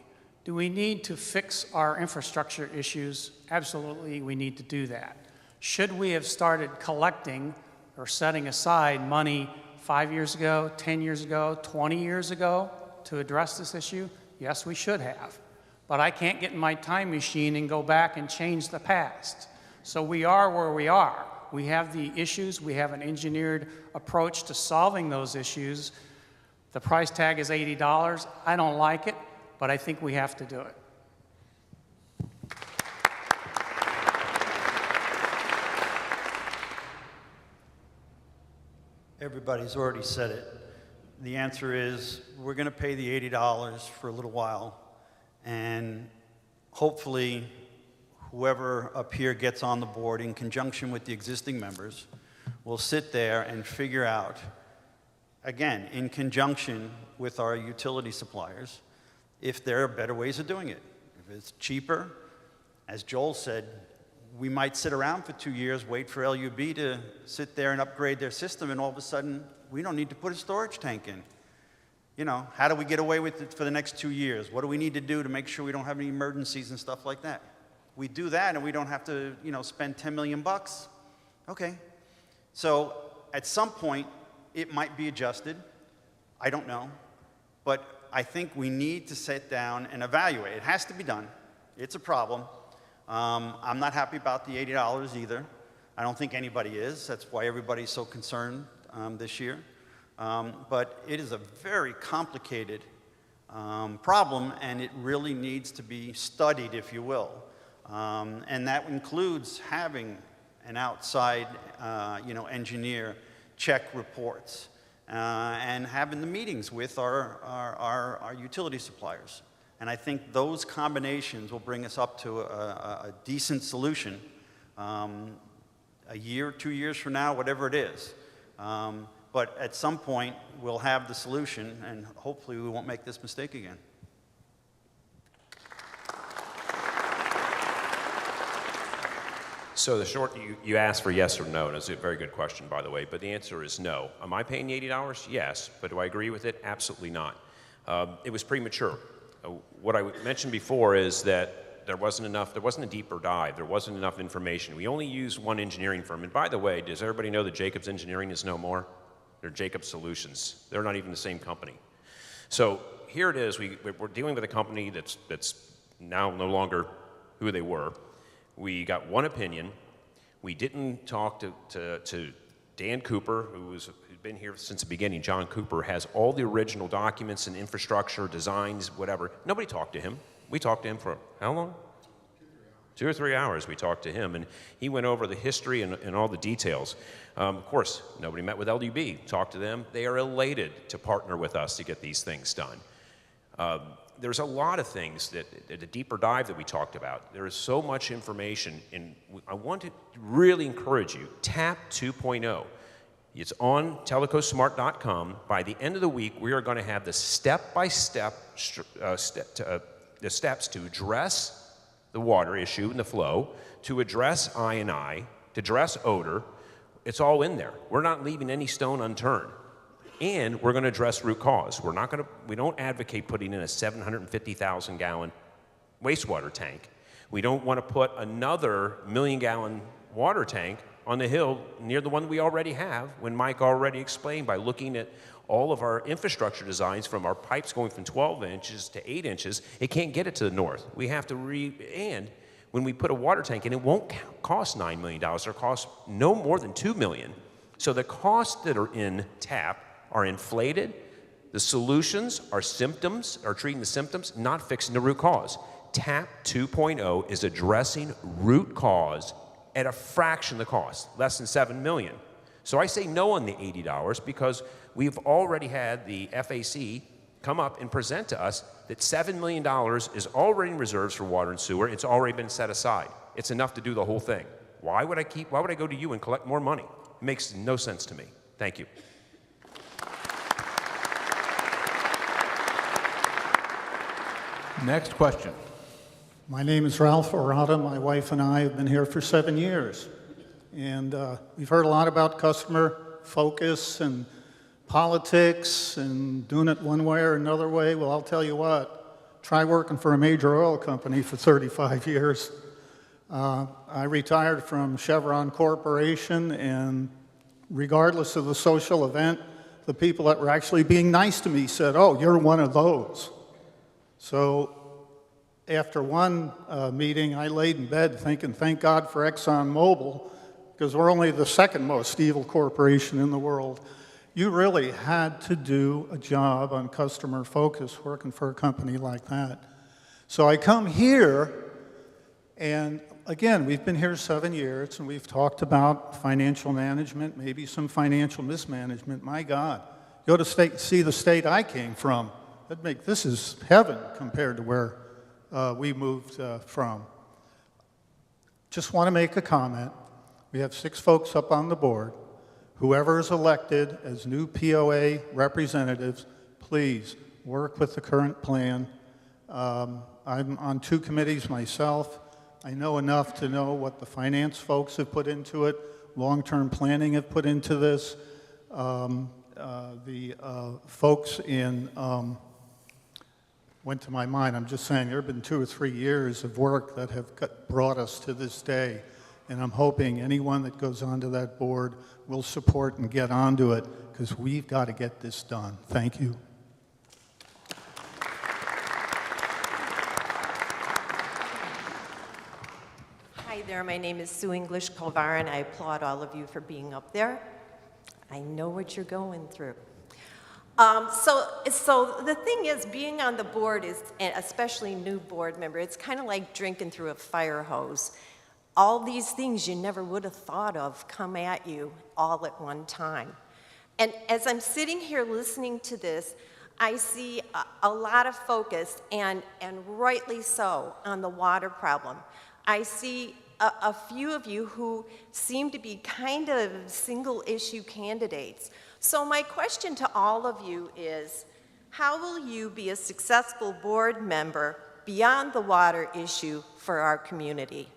Do we need to fix our infrastructure issues? Absolutely, we need to do that. Should we have started collecting or setting aside money 5 years ago, 10 years ago, 20 years ago to address this issue? Yes, we should have. But I can't get in my time machine and go back and change the past. So we are where we are. We have the issues. We have an engineered approach to solving those issues. The price tag is $80. I don't like it, but I think we have to do it. Everybody's already said it. The answer is we're going to pay the $80 for a little while, and hopefully whoever up here gets on the board in conjunction with the existing members will sit there and figure out, again, in conjunction with our utility suppliers, if there are better ways of doing it. If it's cheaper, as Joel said, we might sit around for 2 years, wait for LUB to sit there and upgrade their system, and all of a sudden, we don't need to put a storage tank in. You know, how do we get away with it for the next 2 years? What do we need to do to make sure we don't have any emergencies and stuff like that? We do that and we don't have to, you know, spend 10 million bucks. Okay. So at some point, it might be adjusted. I don't know. But I think we need to sit down and evaluate. It has to be done. It's a problem. I'm not happy about the $80 either. I don't think anybody is. That's why everybody's so concerned this year. But it is a very complicated problem, and it really needs to be studied, if you will. And that includes having an outside, engineer check reports and having the meetings with our utility suppliers. And I think those combinations will bring us up to a decent solution a year, 2 years from now, whatever it is. But at some point, we'll have the solution, and hopefully we won't make this mistake again. So the short, you asked for yes or no, and it's a very good question, by the way, but the answer is no. Am I paying $80? Yes, but do I agree with it? Absolutely not. It was premature. What I mentioned before is that there wasn't a deeper dive, there wasn't enough information. We only used one engineering firm, and by the way, does everybody know that Jacobs Engineering is no more? They're Jacobs Solutions. They're not even the same company. So here it is, we're dealing with a company that's now no longer who they were. We got one opinion. We didn't talk to Dan Cooper, who's been here since the beginning. John Cooper has all the original documents and infrastructure, designs, whatever. Nobody talked to him. We talked to him for how long? 2 or 3 hours we talked to him, and he went over the history and all the details. Of course, nobody met with LUB, talked to them. They are elated to partner with us to get these things done. There's a lot of things the deeper dive that we talked about. There is so much information, and I want to really encourage you, TAP 2.0. It's on telecosmart.com. By the end of the week, we are going to have the step-by-step the steps to address the water issue and the flow, to address I&I, to address odor. It's all in there. We're not leaving any stone unturned. And we're going to address root cause. We don't advocate putting in a 750,000 gallon wastewater tank. We don't want to put another 1 million gallon water tank on the hill near the one we already have, when Mike already explained by looking at all of our infrastructure designs, from our pipes going from 12 inches to 8 inches, it can't get it to the north. We have to and when we put a water tank in, it won't cost $9 million. It'll cost no more than $2 million. So the costs that are in TAP are inflated. The solutions are treating the symptoms, not fixing the root cause. TAP 2.0 is addressing root cause at a fraction of the cost, less than $7 million. So I say no on the $80 because we've already had the FAC come up and present to us that $7 million is already in reserves for water and sewer. It's already been set aside. It's enough to do the whole thing. Why would I go to you and collect more money? It makes no sense to me. Thank you. Next question. My name is Ralph Orada. My wife and I have been here for 7 years. And we've heard a lot about customer focus and politics and doing it one way or another way. Well, I'll tell you what, try working for a major oil company for 35 years. I retired from Chevron Corporation, and regardless of the social event, the people that were actually being nice to me said, "Oh, you're one of those." So after one meeting, I laid in bed thinking, thank God for ExxonMobil, because we're only the second most evil corporation in the world. You really had to do a job on customer focus working for a company like that. So I come here, and again, we've been here 7 years, and we've talked about financial management, maybe some financial mismanagement. My God, go to see the state I came from. This is heaven compared to where we moved from. Just want to make a comment. We have 6 folks up on the board. Whoever is elected as new POA representatives, please work with the current plan. I'm on 2 committees myself. I know enough to know what the finance folks have put into it, long-term planning have put into this. The folks in, went to my mind, I'm just saying, there have been 2 or 3 years of work that have brought us to this day. And I'm hoping anyone that goes onto that board will support and get onto it, because we've got to get this done. Thank you. Hi there, my name is Sue English Colvar, and I applaud all of you for being up there. I know what you're going through. So the thing is, being on the board is, and especially new board member, it's kind of like drinking through a fire hose. All these things you never would have thought of come at you all at one time. And as I'm sitting here listening to this, I see a lot of focus, and rightly so, on the water problem. I see a few of you who seem to be kind of single issue candidates. So my question to all of you is, how will you be a successful board member beyond the water issue for our community?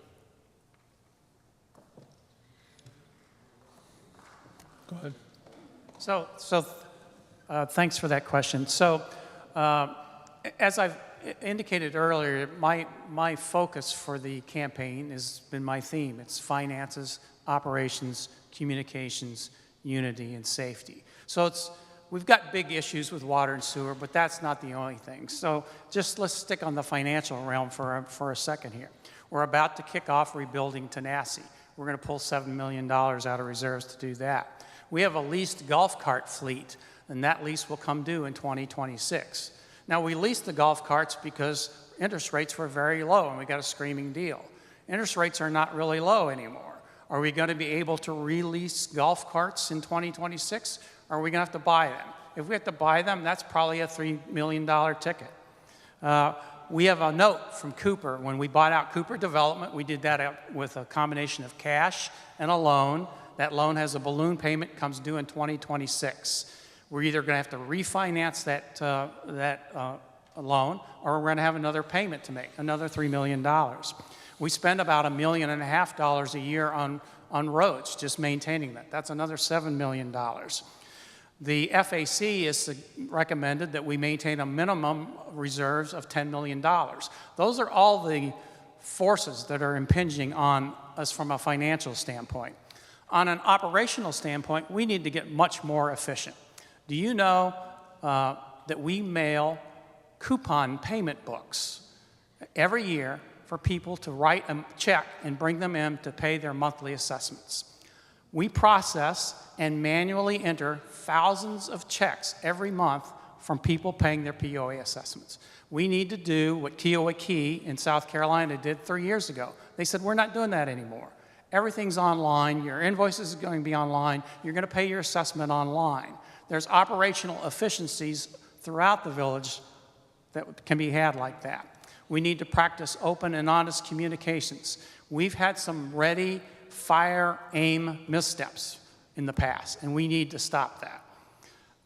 Go ahead. So thanks for that question. So as I've indicated earlier, my focus for the campaign has been my theme. It's finances, operations, communications, unity, and safety. So we've got big issues with water and sewer, but that's not the only thing. So just let's stick on the financial realm for a second here. We're about to kick off rebuilding Tanasi. We're going to pull $7 million out of reserves to do that. We have a leased golf cart fleet, and that lease will come due in 2026. Now, we leased the golf carts because interest rates were very low, and we got a screaming deal. Interest rates are not really low anymore. Are we going to be able to release golf carts in 2026, or are we going to have to buy them? If we have to buy them, that's probably a $3 million ticket. We have a note from Cooper. When we bought out Cooper Development, we did that with a combination of cash and a loan. That loan has a balloon payment, comes due in 2026. We're either going to have to refinance that loan, or we're going to have another payment to make, another $3 million. We spend about $1.5 million a year on roads, just maintaining that. That's another $7 million. The FAC has recommended that we maintain a minimum reserves of $10 million. Those are all the forces that are impinging on us from a financial standpoint. On an operational standpoint, we need to get much more efficient. Do you know that we mail coupon payment books every year for people to write a check and bring them in to pay their monthly assessments? We process and manually enter thousands of checks every month from people paying their POA assessments. We need to do what POA Key in South Carolina did 3 years ago. They said, we're not doing that anymore. Everything's online. Your invoices are going to be online. You're going to pay your assessment online. There's operational efficiencies throughout the village that can be had like that. We need to practice open and honest communications. We've had some ready, fire, aim missteps in the past, and we need to stop that.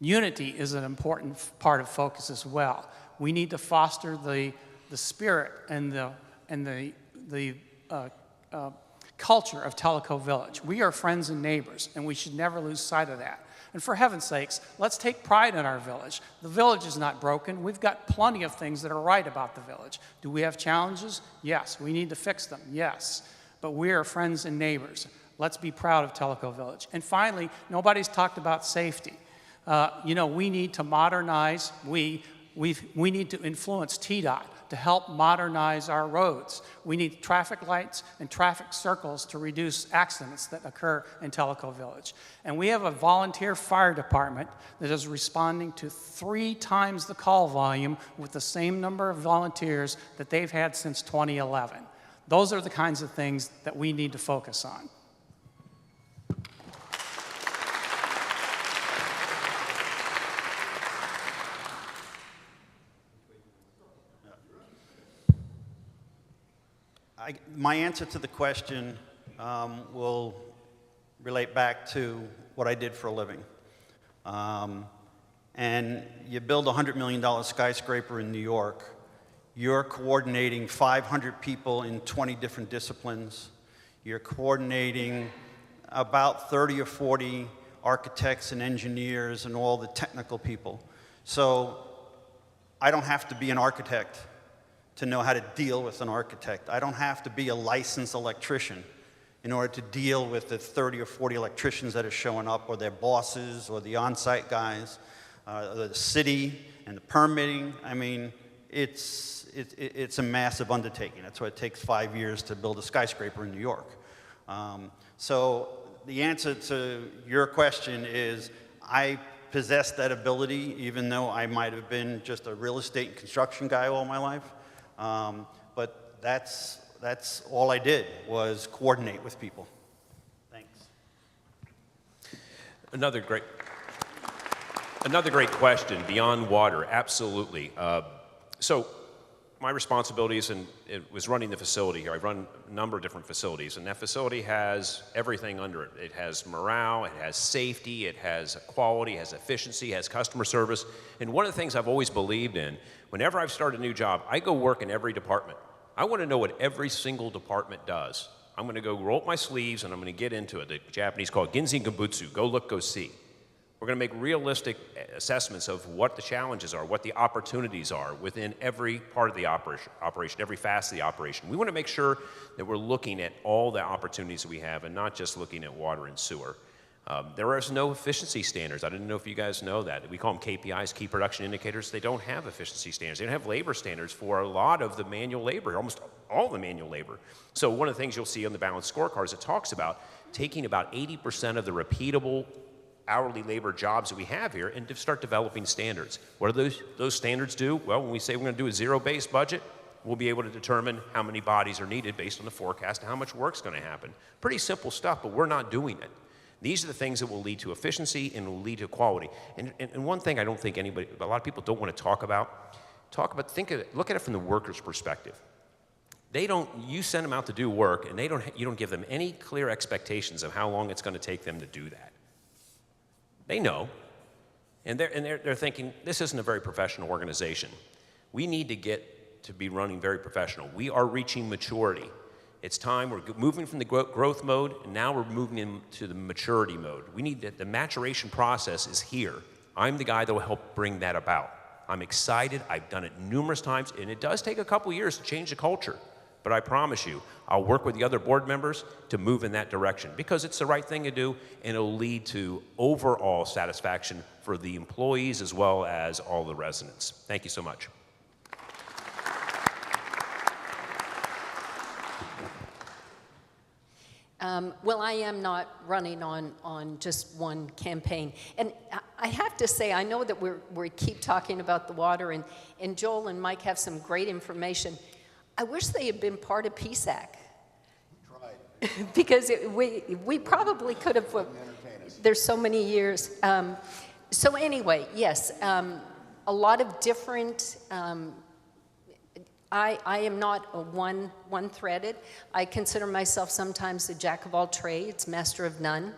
Unity is an important part of focus as well. We need to foster the spirit and the culture of Tellico Village. We are friends and neighbors, and we should never lose sight of that. And for heaven's sakes, let's take pride in our village. The village is not broken. We've got plenty of things that are right about the village. Do we have challenges? Yes. We need to fix them? Yes. But we are friends and neighbors. Let's be proud of Tellico Village. And finally, nobody's talked about safety. We need to modernize. We need to influence TDOT to help modernize our roads. We need traffic lights and traffic circles to reduce accidents that occur in Tellico Village. And we have a volunteer fire department that is responding to 3 times the call volume with the same number of volunteers that they've had since 2011. Those are the kinds of things that we need to focus on. My answer to the question will relate back to what I did for a living. And you build a $100 million skyscraper in New York, You're coordinating 500 people in 20 different disciplines. You're coordinating about 30 or 40 architects and engineers and all the technical people. So I don't have to be an architect to know how to deal with an architect. I don't have to be a licensed electrician in order to deal with the 30 or 40 electricians that are showing up, or their bosses, or the on-site guys, the city and the permitting. I mean, it's a massive undertaking. That's why it takes 5 years to build a skyscraper in New York. So the answer to your question is, I possess that ability, even though I might have been just a real estate and construction guy all my life. But that's all I did, was coordinate with people. Thanks. Another great question, beyond water, absolutely. So my responsibilities, and it was running the facility here. I run a number of different facilities, and that facility has everything under it. It has morale, it has safety, it has quality, it has efficiency, it has customer service. And one of the things I've always believed in, whenever I've started a new job, I go work in every department. I want to know what every single department does. I'm going to go roll up my sleeves and I'm going to get into it. The Japanese call it ginzen gambutsu, go look, go see. We're going to make realistic assessments of what the challenges are, what the opportunities are within every part of the operation, every facet of the operation. We want to make sure that we're looking at all the opportunities that we have and not just looking at water and sewer. There is no efficiency standards. I didn't know if you guys know that. We call them KPIs, key production indicators. They don't have efficiency standards. They don't have labor standards for a lot of the manual labor, almost all the manual labor. So one of the things you'll see on the balanced scorecards, it talks about taking about 80% of the repeatable hourly labor jobs that we have here and to start developing standards. What do those standards do? Well, when we say we're going to do a zero-based budget, we'll be able to determine how many bodies are needed based on the forecast and how much work's going to happen. Pretty simple stuff, but we're not doing it. These are the things that will lead to efficiency and will lead to quality. And one thing I don't think anybody, a lot of people don't want to talk about, look at it from the worker's perspective. You send them out to do work and you don't give them any clear expectations of how long it's going to take them to do that. They know, and they're thinking, this isn't a very professional organization. We need to get to be running very professional. We are reaching maturity. It's time, we're moving from the growth mode, and now we're moving into the maturity mode. The maturation process is here. I'm the guy that will help bring that about. I'm excited, I've done it numerous times, and it does take a couple years to change the culture. But I promise you, I'll work with the other board members to move in that direction because it's the right thing to do and it'll lead to overall satisfaction for the employees as well as all the residents. Thank you so much. Well, I am not running on just one campaign. And I have to say, I know that we keep talking about the water, and Joel and Mike have some great information. I wish they had been part of PSAC. Tried. Because we probably could have, there's so many years. So anyway, yes, a lot of different, I am not a one-threaded. I consider myself sometimes a jack of all trades, master of none.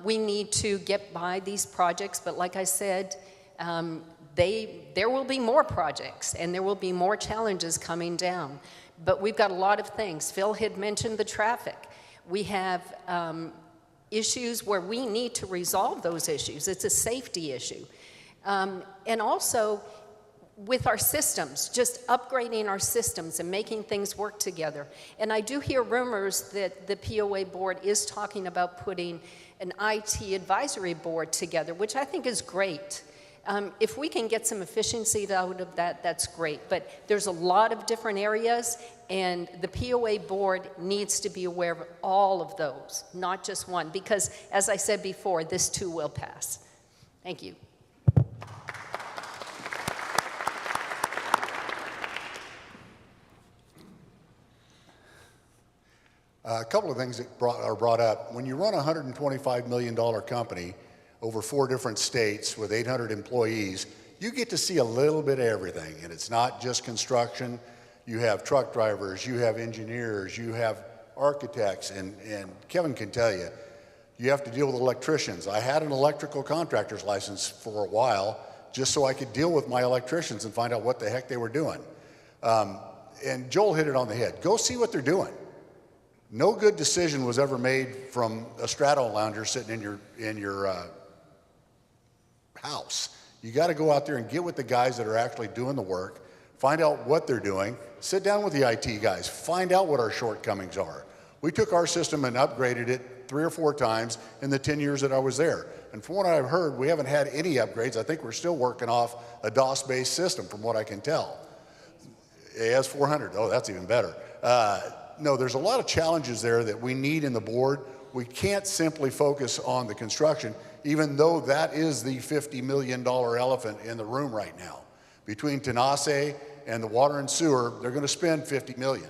We need to get by these projects, but like I said, there will be more projects and there will be more challenges coming down. But we've got a lot of things. Phil had mentioned the traffic. We have issues where we need to resolve those issues. It's a safety issue. And also with our systems, just upgrading our systems and making things work together. And I do hear rumors that the POA board is talking about putting an IT advisory board together, which I think is great. If we can get some efficiency out of that, that's great. But there's a lot of different areas, and the POA board needs to be aware of all of those, not just one, because as I said before, this too will pass. Thank you. A couple of things that are brought up. When you run a $125 million company over 4 different states with 800 employees, you get to see a little bit of everything. And it's not just construction. You have truck drivers, you have engineers, you have architects, and Kevin can tell you, you have to deal with electricians. I had an electrical contractor's license for a while just so I could deal with my electricians and find out what the heck they were doing. And Joel hit it on the head. Go see what they're doing. No good decision was ever made from a straddle lounger sitting in your house. You got to go out there and get with the guys that are actually doing the work, find out what they're doing, sit down with the IT guys, find out what our shortcomings are. We took our system and upgraded it 3 or 4 times in the 10 years that I was there. And from what I've heard, we haven't had any upgrades. I think we're still working off a DOS-based system from what I can tell. AS400, oh, that's even better. No, there's a lot of challenges there that we need in the board. We can't simply focus on the construction, even though that is the $50 million elephant in the room right now. Between Tenase and the water and sewer, they're going to spend $50 million.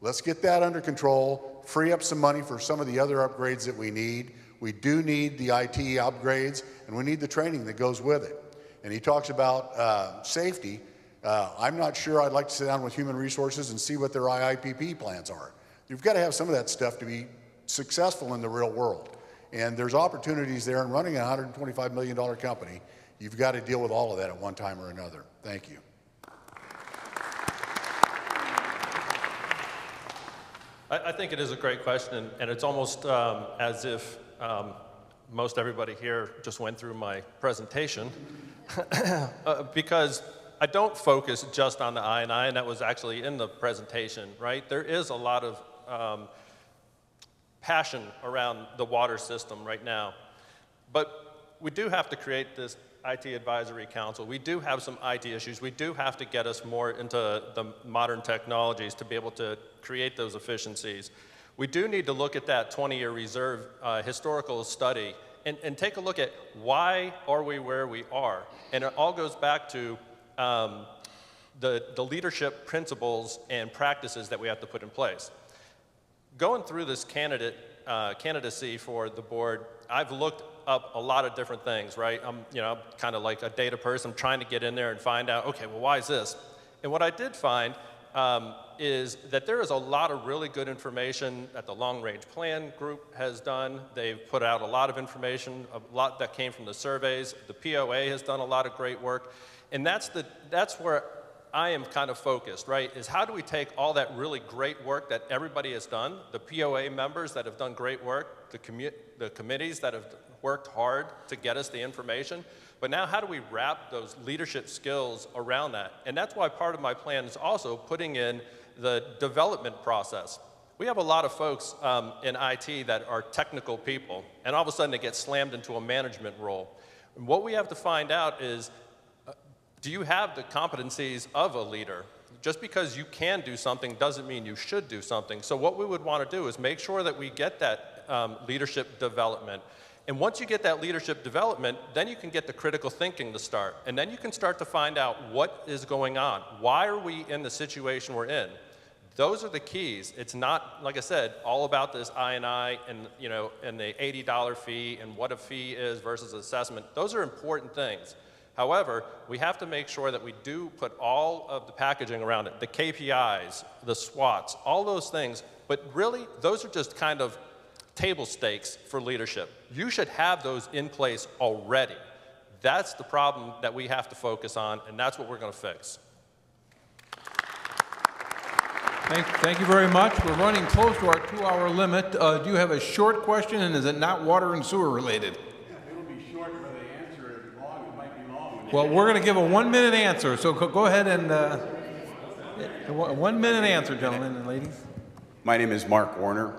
Let's get that under control, free up some money for some of the other upgrades that we need. We do need the IT upgrades, and we need the training that goes with it. And he talks about safety. I'm not sure. I'd like to sit down with Human Resources and see what their IIPP plans are. You've got to have some of that stuff to be successful in the real world. And there's opportunities there, and running a $125 million company, you've got to deal with all of that at one time or another. Thank you. I think it is a great question, and it's almost as if most everybody here just went through my presentation, because I don't focus just on the I&I, and that was actually in the presentation, right? There is a lot of passion around the water system right now, but we do have to create this IT Advisory Council. We do have some IT issues. We do have to get us more into the modern technologies to be able to create those efficiencies. We do need to look at that 20-year reserve historical study and take a look at why are we where we are. And it all goes back to the leadership principles and practices that we have to put in place. Going through this candidacy for the board, I've looked up a lot of different things, right? I'm kind of like a data person. I'm trying to get in there and find out, okay, well, why is this? And what I did find is that there is a lot of really good information that the Long Range Plan group has done. They've put out a lot of information, a lot that came from the surveys. The POA has done a lot of great work. And that's where I am kind of focused, right, is how do we take all that really great work that everybody has done, the POA members that have done great work, the committees that have worked hard to get us the information, but now how do we wrap those leadership skills around that? And that's why part of my plan is also putting in the development process. We have a lot of folks in IT that are technical people, and all of a sudden they get slammed into a management role. And what we have to find out is, do you have the competencies of a leader? Just because you can do something doesn't mean you should do something. So what we would want to do is make sure that we get that leadership development. And once you get that leadership development, then you can get the critical thinking to start. And then you can start to find out what is going on. Why are we in the situation we're in? Those are the keys. It's not, like I said, all about this I&I and, and the $80 fee and what a fee is versus assessment. Those are important things. However, we have to make sure that we do put all of the packaging around it, the KPIs, the SWOTs, all those things, but really, those are just kind of table stakes for leadership. You should have those in place already. That's the problem that we have to focus on, and that's what we're going to fix. Thank you very much. We're running close to our 2-hour limit. Do you have a short question, and is it not water and sewer related? Well, we're going to give a 1-minute answer, so go ahead and a 1-minute answer, gentlemen and ladies. My name is Mark Warner.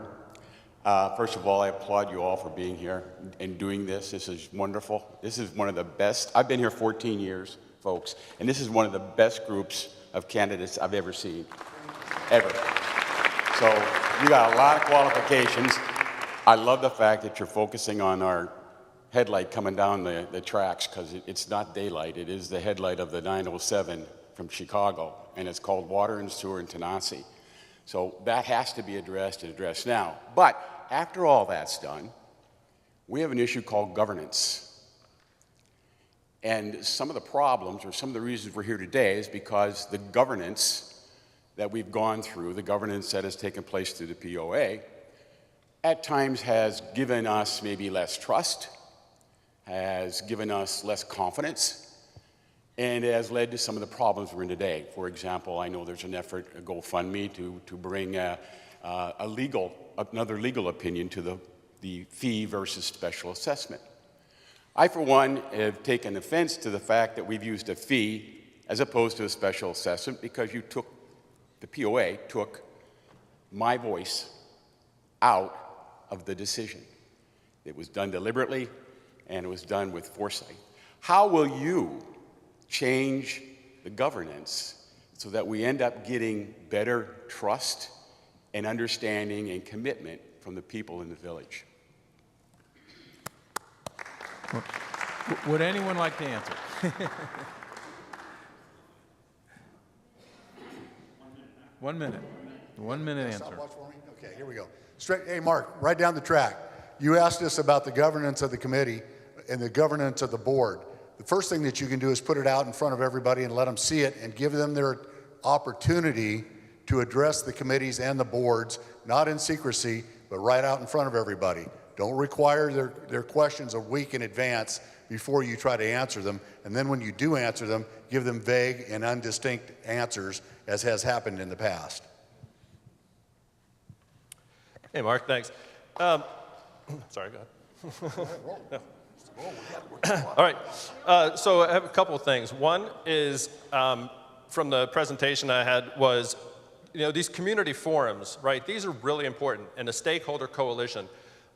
First of all, I applaud you all for being here and doing this. This is wonderful. This is one of the best. I've been here 14 years, folks, and this is one of the best groups of candidates I've ever seen, ever. So you got a lot of qualifications. I love the fact that you're focusing on our headlight coming down the tracks, because it's not daylight. It is the headlight of the 907 from Chicago, and it's called Water and Sewer in Tenase. So that has to be addressed and addressed now. But after all that's done, we have an issue called governance. And some of the problems, or some of the reasons we're here today, is because the governance that we've gone through, the governance that has taken place through the POA, at times has given us maybe less trust, has given us less confidence, and it has led to some of the problems we're in today. For example, I know there's an effort, a GoFundMe, to bring another legal opinion to the fee versus special assessment. I, for one, have taken offense to the fact that we've used a fee as opposed to a special assessment, because the POA took my voice out of the decision. It was done deliberately, and it was done with foresight. How will you change the governance so that we end up getting better trust and understanding and commitment from the people in the village? Would anyone like to answer? 1 minute. 1 minute answer. Stopwatch for me? Okay, here we go. Hey, Mark, right down the track. You asked us about the governance of the committee and the governance of the board. The first thing that you can do is put it out in front of everybody and let them see it and give them their opportunity to address the committees and the boards, not in secrecy, but right out in front of everybody. Don't require their questions a week in advance before you try to answer them. And then when you do answer them, give them vague and undistinct answers, as has happened in the past. Hey, Mark, thanks. Sorry, go ahead. All right, so I have a couple of things. One is, from the presentation I had was, these community forums, right? These are really important, and a stakeholder coalition.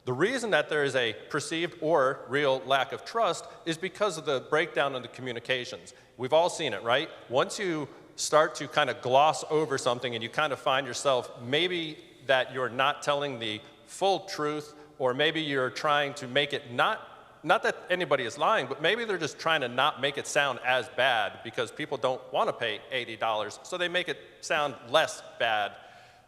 The reason that there is a perceived or real lack of trust is because of the breakdown in the communications. We've all seen it, right? Once you start to kind of gloss over something and you kind of find yourself maybe that you're not telling the full truth, or maybe you're trying to make it not that anybody is lying, but maybe they're just trying to not make it sound as bad because people don't want to pay $80, so they make it sound less bad.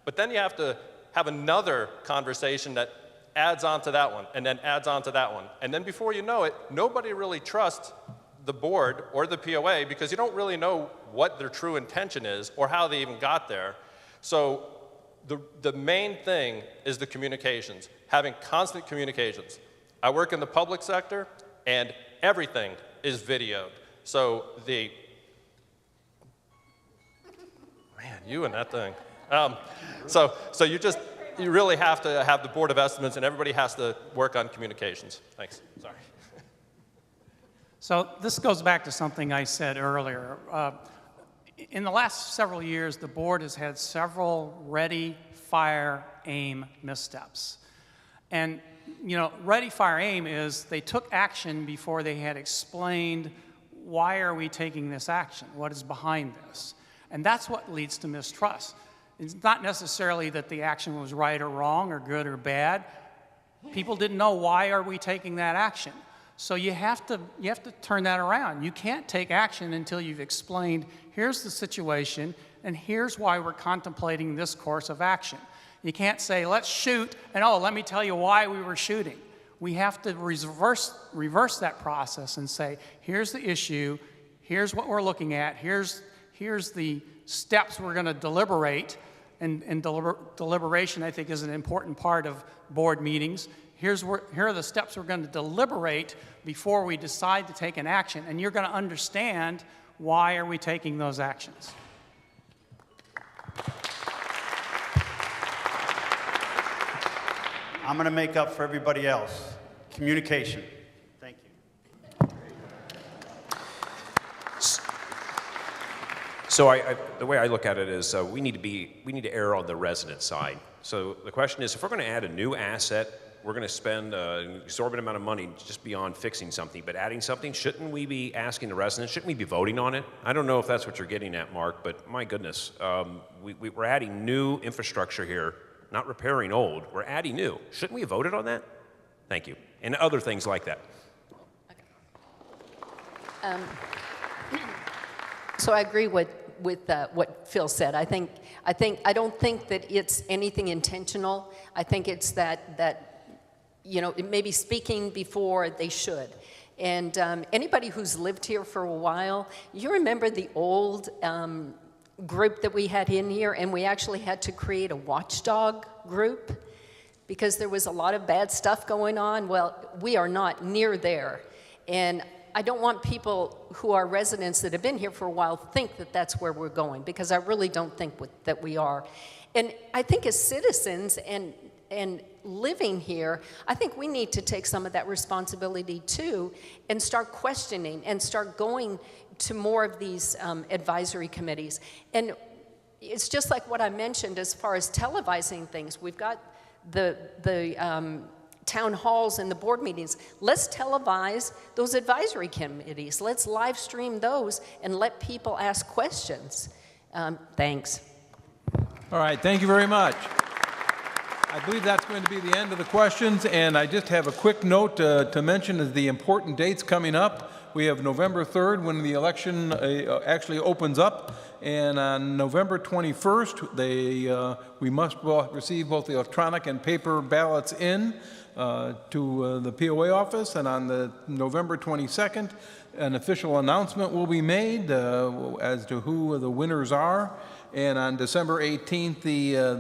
But then you have to have another conversation that adds on to that one, and then adds on to that one. And then before you know it, nobody really trusts the board or the POA because you don't really know what their true intention is or how they even got there. So the main thing is the communications, having constant communications. I work in the public sector, and everything is videoed. So man, you and that thing. So you really have to have the Board of Estimates, and everybody has to work on communications. Thanks, sorry. So this goes back to something I said earlier. In the last several years, the board has had several ready, fire, aim missteps. And ready, fire, aim is they took action before they had explained why are we taking this action, what is behind this. And that's what leads to mistrust. It's not necessarily that the action was right or wrong or good or bad. People didn't know why are we taking that action. So you have to turn that around. You can't take action until you've explained, here's the situation, and here's why we're contemplating this course of action. You can't say, let's shoot, and let me tell you why we were shooting. We have to reverse that process and say, here's the issue, here's what we're looking at, here's the steps we're going to deliberate, and deliberation, I think, is an important part of board meetings. Here are the steps we're going to deliberate before we decide to take an action, and you're going to understand why are we taking those actions. I'm going to make up for everybody else. Communication. Thank you. So the way I look at it is we need to err on the resident side. So the question is, if we're going to add a new asset, we're going to spend an exorbitant amount of money just beyond fixing something, but adding something, shouldn't we be asking the residents, shouldn't we be voting on it? I don't know if that's what you're getting at, Mark, but my goodness, we're adding new infrastructure here, not repairing old. We're adding new. Shouldn't we have voted on that? Thank you. And other things like that. Okay. So I agree with what Phil said. I don't think that it's anything intentional. I think it's that it may be speaking before they should. And anybody who's lived here for a while, you remember the old group that we had in here, and we actually had to create a watchdog group because there was a lot of bad stuff going on. Well, we are not near there. And I don't want people who are residents that have been here for a while think that that's where we're going, because I really don't think that we are. And I think as citizens and living here, I think we need to take some of that responsibility too and start questioning and start going to more of these advisory committees. And it's just like what I mentioned as far as televising things. We've got the town halls and the board meetings. Let's televise those advisory committees. Let's live stream those and let people ask questions. Thanks. All right, thank you very much. I believe that's going to be the end of the questions, and I just have a quick note to mention is the important dates coming up. We have November 3rd when the election actually opens up, and on November 21st, we must receive both the electronic and paper ballots in to the POA office, and on the November 22nd, an official announcement will be made as to who the winners are. And on December 18th,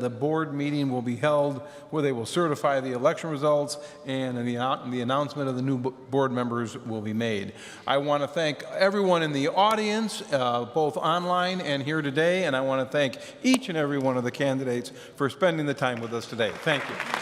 the board meeting will be held where they will certify the election results, and the announcement of the new board members will be made. I want to thank everyone in the audience, both online and here today, and I want to thank each and every one of the candidates for spending the time with us today. Thank you.